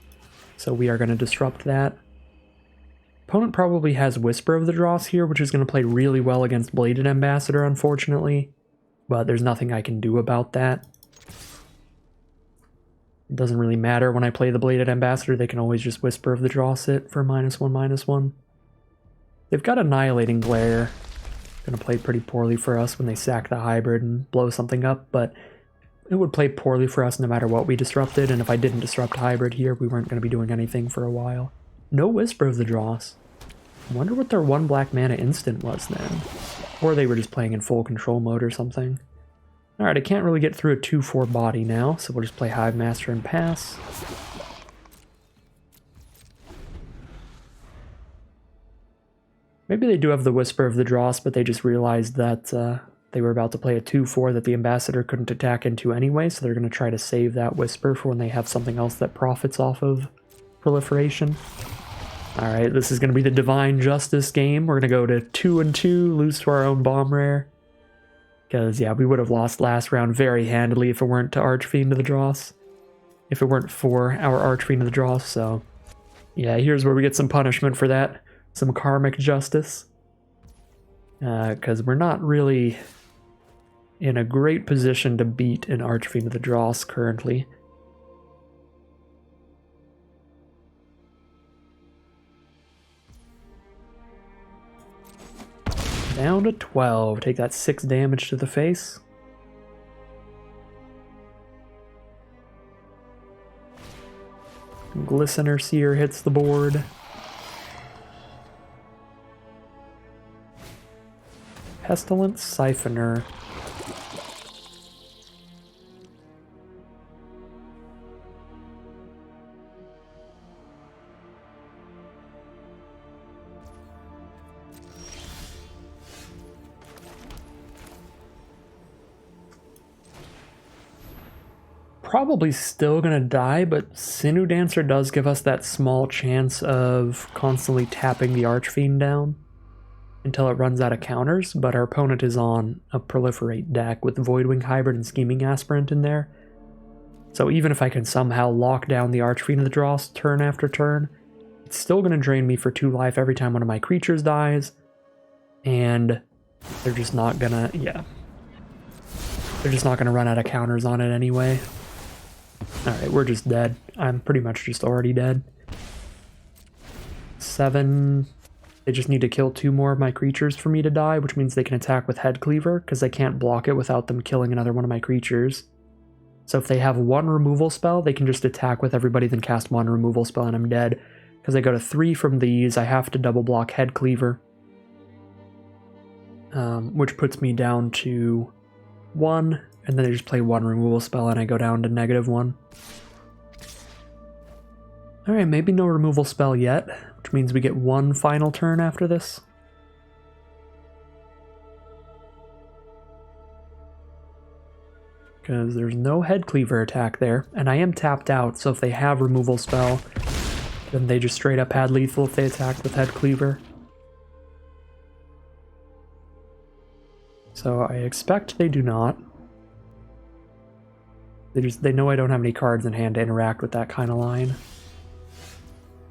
So we are going to disrupt that. Opponent probably has Whisper of the Dross here, which is going to play really well against Bladed Ambassador, unfortunately. But there's nothing I can do about that. It doesn't really matter when I play the Bladed Ambassador, they can always just Whisper of the Dross it for -1/-1. They've got Annihilating Glare. Gonna play pretty poorly for us when they sack the hybrid and blow something up, but it would play poorly for us no matter what we disrupted, and if I didn't disrupt hybrid here, we weren't going to be doing anything for a while. No Whisper of the Dross. I wonder what their 1 black mana instant was then. Or they were just playing in full control mode or something. Alright, I can't really get through a 2/4 body now, so we'll just play Hive Master and pass. Maybe they do have the Whisper of the Dross, but they just realized that they were about to play a 2/4 that the Ambassador couldn't attack into anyway, so they're going to try to save that Whisper for when they have something else that profits off of proliferation. Alright, this is going to be the Divine Justice game. We're going to go to 2-2, lose to our own bomb rare. Because, yeah, we would have lost last round very handily if it weren't to Archfiend of the Dross. If it weren't for our Archfiend of the Dross, so... yeah, here's where we get some punishment for that. Some karmic justice. Because we're not really in a great position to beat an Archfiend of the Dross currently. Down to 12. Take that 6 damage to the face. Glistener Seer hits the board. Pestilent Siphoner. Probably still gonna die, but Sinew Dancer does give us that small chance of constantly tapping the Archfiend down until it runs out of counters, but our opponent is on a Proliferate deck with Voidwing Hybrid and Scheming Aspirant in there. So even if I can somehow lock down the Archfiend of the Dross turn after turn, It's still going to drain me for 2 life every time one of my creatures dies. And they're just not going to, yeah. They're just not going to run out of counters on it anyway. Alright, we're just dead. I'm pretty much just already dead. 7. They just need to kill 2 more of my creatures for me to die, which means they can attack with Head Cleaver, because I can't block it without them killing another one of my creatures. So if they have 1 removal spell, they can just attack with everybody, then cast 1 removal spell, and I'm dead. Because I go to 3 from these, I have to double block Head Cleaver. Which puts me down to 1, and then I just play 1 removal spell, and I go down to -1. Alright, maybe no removal spell yet, which means we get 1 final turn after this. Because there's no Head Cleaver attack there, and I am tapped out, so if they have removal spell, then they just straight up had lethal if they attacked with Head Cleaver. So I expect they do not. They know I don't have any cards in hand to interact with that kind of line.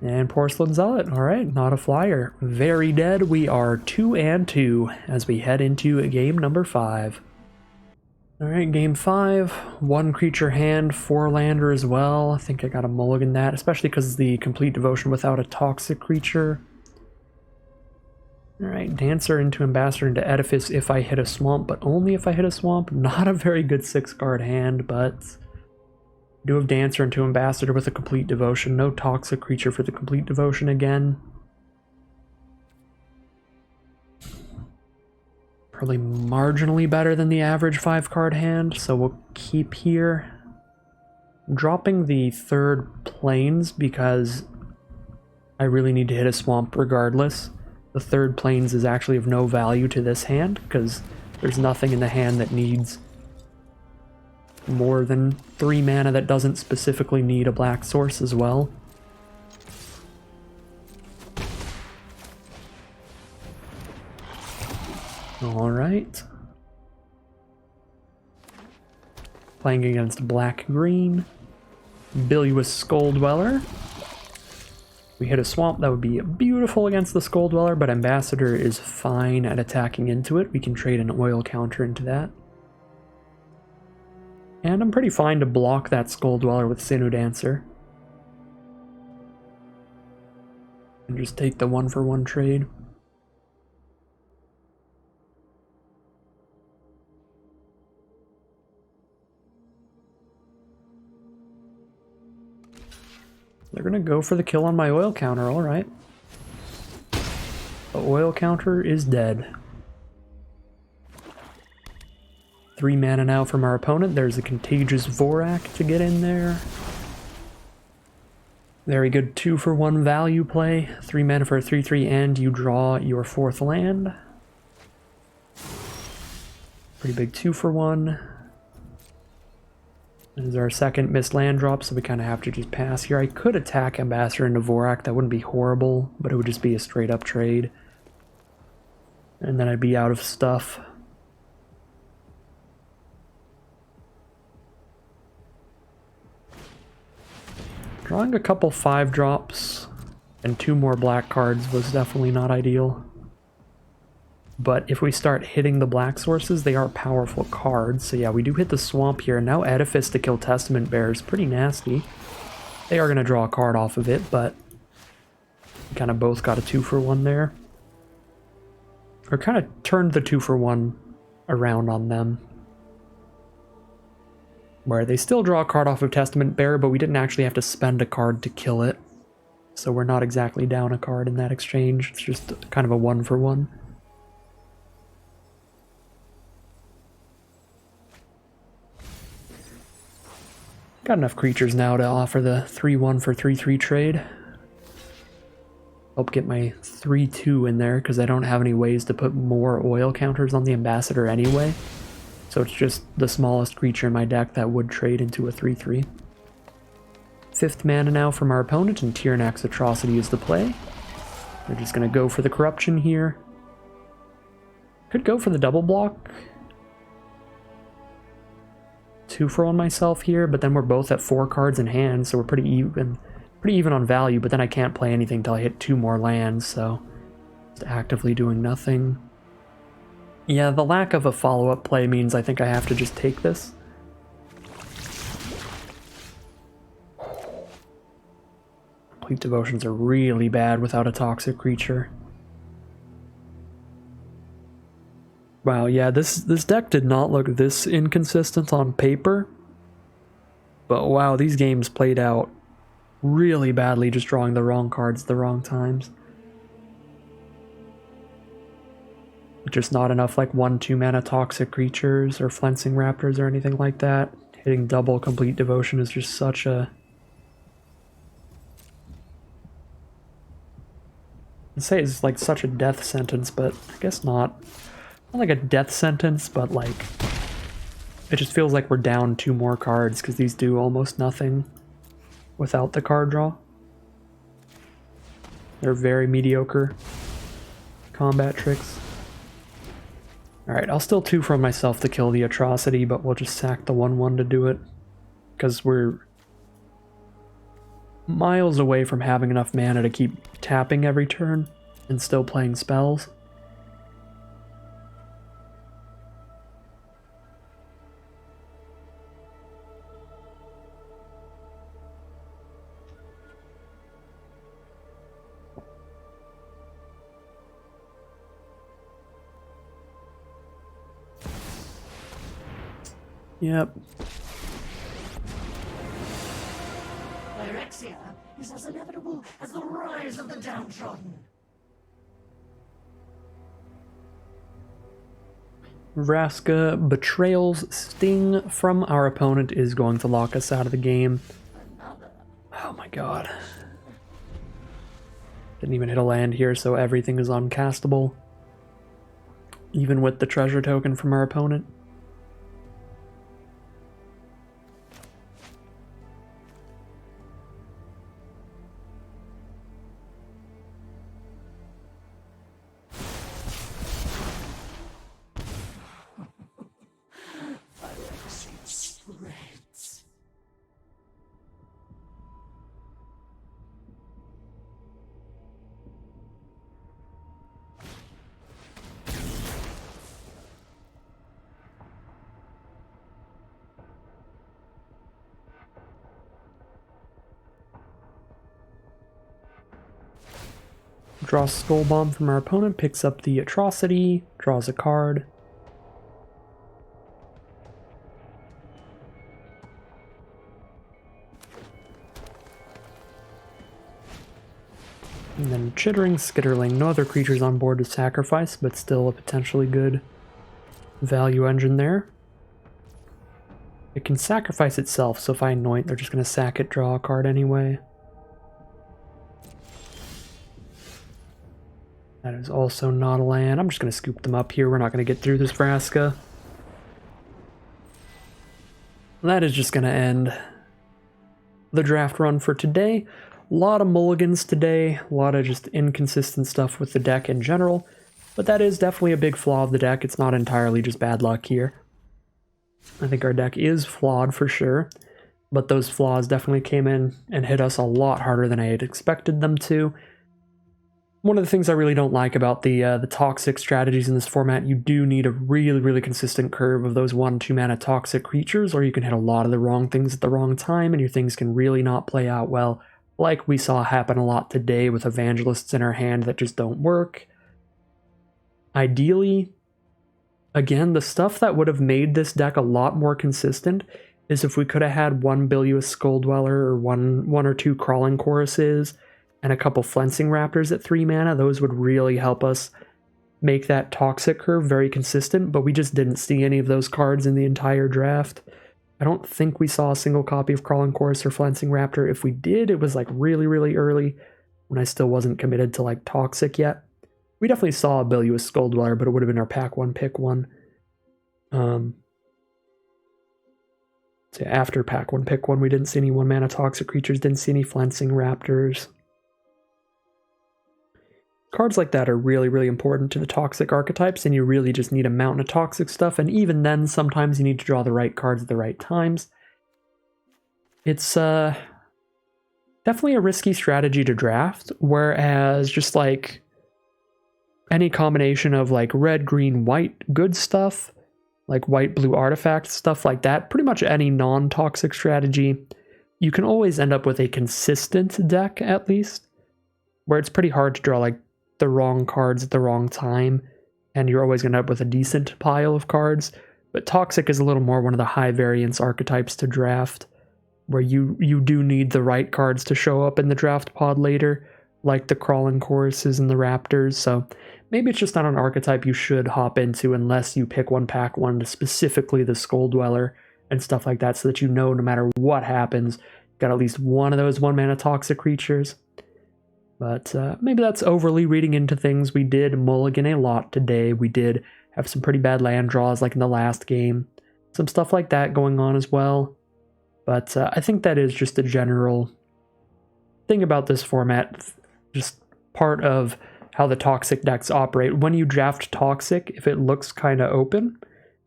And Porcelain Zealot, alright, not a flyer. Very dead, we are 2-2 as we head into game number 5. Alright, game 5, 1 creature hand, 4 lander as well. I think I gotta mulligan that, especially because the Complete Devotion without a toxic creature. Alright, Dancer into Ambassador into Edifice if I hit a swamp, but only if I hit a swamp. Not a very good 6-card hand, but I do have Dancer into Ambassador with a Complete Devotion. No toxic creature for the Complete Devotion again. Probably marginally better than the average 5-card hand, so we'll keep here. I'm dropping the 3rd Plains because I really need to hit a swamp regardless. The 3rd Plains is actually of no value to this hand, because there's nothing in the hand that needs more than 3 mana that doesn't specifically need a black source as well. Alright. Playing against black-green. Bilious Skull Dweller. We hit a swamp, that would be beautiful against the Skull Dweller, but Ambassador is fine at attacking into it. We can trade an oil counter into that. And I'm pretty fine to block that Skull Dweller with Sinew Dancer. And just take the 1-for-1 trade. They're gonna go for the kill on my oil counter, alright. The oil counter is dead. 3 mana now from our opponent. There's a Contagious Vorak to get in there. Very good 2-for-1 value play. 3 mana for a 3/3 and you draw your 4th land. Pretty big 2-for-1. This is our 2nd missed land drop, so we kind of have to just pass here. I could attack Ambassador into Vorak, that wouldn't be horrible, but it would just be a straight up trade. And then I'd be out of stuff. Drawing a couple 5-drops and 2 more black cards was definitely not ideal. But if we start hitting the black sources, they are powerful cards. So yeah, we do hit the swamp here. Now Edifice to kill Testament Bearer is pretty nasty. They are going to draw a card off of it, but we kind of both got a 2-for-1 there. Or kind of turned the 2-for-1 around on them. Where they still draw a card off of Testament Bearer, but we didn't actually have to spend a card to kill it. So we're not exactly down a card in that exchange. It's just kind of a 1-for-1. Got enough creatures now to offer the 3-1 for 3/3 trade. Help get my 3/2 in there, because I don't have any ways to put more oil counters on the Ambassador anyway. So it's just the smallest creature in my deck that would trade into a 3/3. 5th mana now from our opponent, and Tyrannak's Atrocity is the play. They're just going to go for the Corruption here. Could go for the double block. 2-for-1 myself here, but then we're both at 4 cards in hand, so we're pretty pretty even on value, but then I can't play anything till I hit 2 more lands, so just actively doing nothing. Yeah, the lack of a follow-up play means I think I have to just take this. Complete Devotions are really bad without a toxic creature. Wow, yeah, this deck did not look this inconsistent on paper. But wow, these games played out really badly, just drawing the wrong cards at the wrong times. Just not enough like 1/2 mana toxic creatures or Flensing Raptors or anything like that. Hitting double Complete Devotion is just such a... I'd say it's like such a death sentence, but I guess not. Not like a death sentence, but like... It just feels like we're down 2 more cards because these do almost nothing without the card draw. They're very mediocre combat tricks. Alright, I'll still 2 from myself to kill the Atrocity, but we'll just sack the 1/1 to do it. Because we're miles away from having enough mana to keep tapping every turn and still playing spells. Yep. Phyrexia is as inevitable as the rise of the downtrodden. Vraska Betrayal's Sting from our opponent is going to lock us out of the game. Oh my god. Didn't even hit a land here, so everything is uncastable. Even with the treasure token from our opponent. Draws Skull Bomb from our opponent, picks up the Atrocity, draws a card. And then Chittering Skitterling. No other creatures on board to sacrifice, but still a potentially good value engine there. It can sacrifice itself, so if I anoint, they're just going to sack it, draw a card anyway. That is also not a land. I'm just going to scoop them up here. We're not going to get through this Vraska. That is just going to end the draft run for today. A lot of mulligans today. A lot of just inconsistent stuff with the deck in general. But that is definitely a big flaw of the deck. It's not entirely just bad luck here. I think our deck is flawed for sure. But those flaws definitely came in and hit us a lot harder than I had expected them to. One of the things I really don't like about the toxic strategies in this format, you do need a really, really consistent curve of those 1/2 mana toxic creatures, or you can hit a lot of the wrong things at the wrong time, and your things can really not play out well, like we saw happen a lot today with Evangelists in our hand that just don't work. Ideally, again, the stuff that would have made this deck a lot more consistent is if we could have had 1 Bilious Skull Dweller or one or 2 Crawling Choruses, and a couple Flensing Raptors at 3 mana. Those would really help us make that toxic curve very consistent, but we just didn't see any of those cards in the entire draft. I don't think we saw a single copy of Crawling Chorus or Flensing Raptor. If we did, it was like really, really early when I still wasn't committed to like toxic yet. We definitely saw a Bilious Skull Dweller, but it would have been our pack 1 pick 1. So after pack 1 pick 1, we didn't see any 1 mana toxic creatures, didn't see any Flensing Raptors. Cards like that are really, really important to the toxic archetypes, and you really just need a mountain of toxic stuff, and even then, sometimes you need to draw the right cards at the right times. It's definitely a risky strategy to draft, whereas just like any combination of like red, green, white good stuff, like white, blue artifact, stuff like that, pretty much any non-toxic strategy, you can always end up with a consistent deck at least, where it's pretty hard to draw like the wrong cards at the wrong time, and you're always going to end up with a decent pile of cards. But toxic is a little more one of the high variance archetypes to draft, where you do need the right cards to show up in the draft pod later, like the crawling choruses and the raptors. So maybe it's just not an archetype you should hop into unless you pick one, pack one, specifically the Skull Dweller and stuff like that, so that you know no matter what happens, you've got at least one of those 1-mana toxic creatures. But maybe that's overly reading into things. We did mulligan a lot today. We did have some pretty bad land draws like in the last game. Some stuff like that going on as well. But I think that is just a general thing about this format. Just part of how the toxic decks operate. When you draft toxic, if it looks kind of open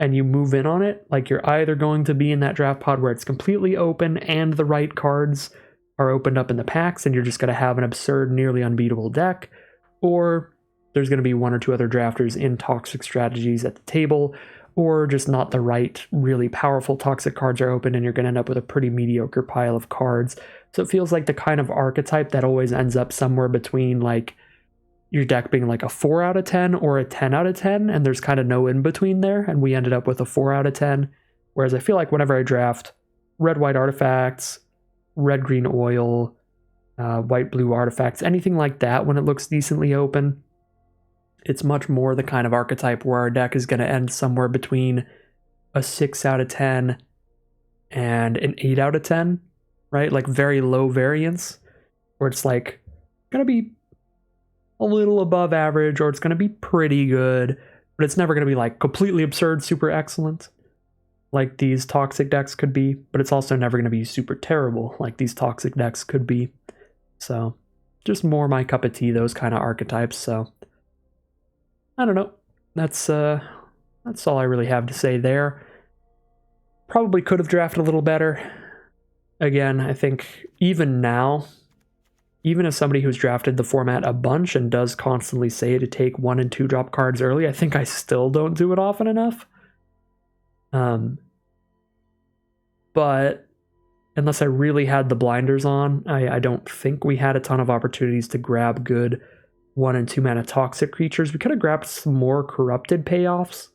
and you move in on it, like you're either going to be in that draft pod where it's completely open and the right cards are opened up in the packs and you're just going to have an absurd, nearly unbeatable deck, or there's going to be one or two other drafters in toxic strategies at the table, or just not the right, really powerful toxic cards are open and you're going to end up with a pretty mediocre pile of cards. So it feels like the kind of archetype that always ends up somewhere between like your deck being like a 4 out of 10 or a 10 out of 10, and there's kind of no in between there, and we ended up with a 4 out of 10. Whereas I feel like whenever I draft red-white artifacts, red-green oil, white-blue artifacts, anything like that, when it looks decently open, it's much more the kind of archetype where our deck is going to end somewhere between a 6 out of 10 and an 8 out of 10, right? Like very low variance, where it's like going to be a little above average, or it's going to be pretty good, but it's never going to be like completely absurd, super excellent, like these toxic decks could be, but it's also never going to be super terrible, like these toxic decks could be. So just more my cup of tea, those kind of archetypes. So I don't know. That's all I really have to say there. Probably could have drafted a little better. Again, I think even now, even as somebody who's drafted the format a bunch and does constantly say to take 1 and 2 drop cards early, I think I still don't do it often enough. But unless I really had the blinders on, I don't think we had a ton of opportunities to grab good 1 and 2 mana toxic creatures. We could have grabbed some more corrupted payoffs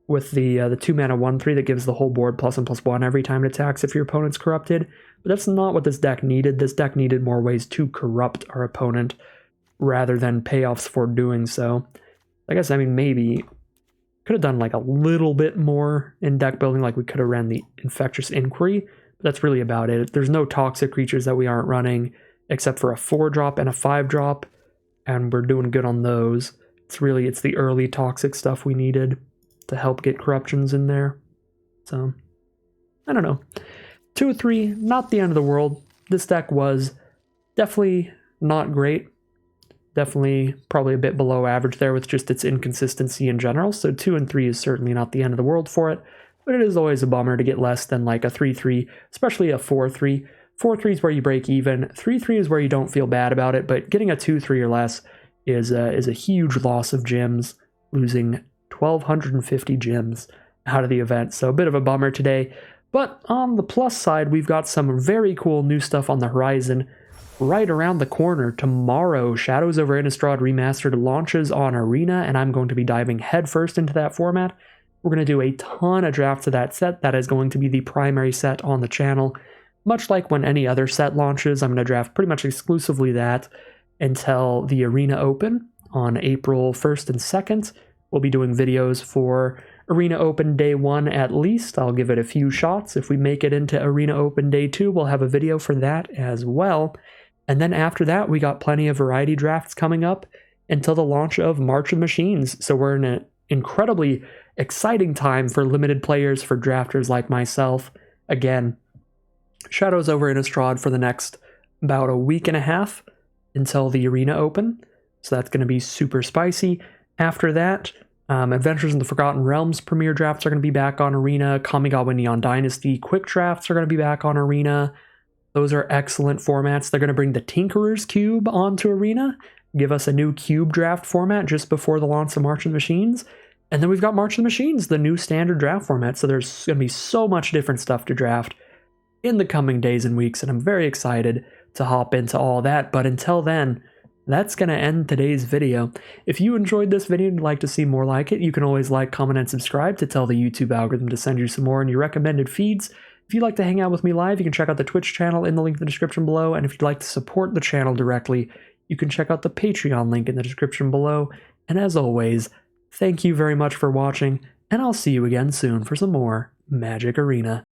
with the 2 mana 1/3 that gives the whole board +1/+1 every time it attacks if your opponent's corrupted. But that's not what this deck needed. This deck needed more ways to corrupt our opponent rather than payoffs for doing so. I guess, I mean, maybe could have done like a little bit more in deck building, like we could have ran the Infectious Inquiry, but that's really about it. There's no toxic creatures that we aren't running except for a 4-drop and a 5-drop, and we're doing good on those. It's the early toxic stuff we needed to help get corruptions in there. So, I don't know. 2 or 3, not the end of the world. This deck was definitely not great. Definitely probably a bit below average there with just its inconsistency in general. So 2 and 3 is certainly not the end of the world for it. But it is always a bummer to get less than like a 3-3, especially a 4-3. 4-3 is where you break even. 3-3 is where you don't feel bad about it. But getting a 2-3 or less is a huge loss of gems, losing 1,250 gems out of the event. So a bit of a bummer today. But on the plus side, we've got some very cool new stuff on the horizon. Right around the corner, tomorrow, Shadows over Innistrad Remastered launches on Arena, and I'm going to be diving headfirst into that format. We're going to do a ton of drafts of that set. That is going to be the primary set on the channel. Much like when any other set launches, I'm going to draft pretty much exclusively that until the Arena Open on April 1st and 2nd. We'll be doing videos for Arena Open Day 1 at least. I'll give it a few shots. If we make it into Arena Open Day 2, we'll have a video for that as well. And then after that, we got plenty of variety drafts coming up until the launch of March of Machines. So we're in an incredibly exciting time for limited players, for drafters like myself. Again, Shadows over Innistrad for the next about a week and a half until the Arena Open. So that's going to be super spicy. After that, Adventures in the Forgotten Realms premiere drafts are going to be back on Arena. Kamigawa Neon Dynasty quick drafts are going to be back on Arena. Those are excellent formats. They're going to bring the Tinkerer's Cube onto Arena, give us a new cube draft format just before the launch of March of the Machines. And then we've got March of the Machines, the new standard draft format. So there's going to be so much different stuff to draft in the coming days and weeks. And I'm very excited to hop into all that. But until then, that's going to end today's video. If you enjoyed this video and would like to see more like it, you can always like, comment, and subscribe to tell the YouTube algorithm to send you some more in your recommended feeds. If you'd like to hang out with me live, you can check out the Twitch channel in the link in the description below. And if you'd like to support the channel directly, you can check out the Patreon link in the description below. And as always, thank you very much for watching, and I'll see you again soon for some more Magic Arena.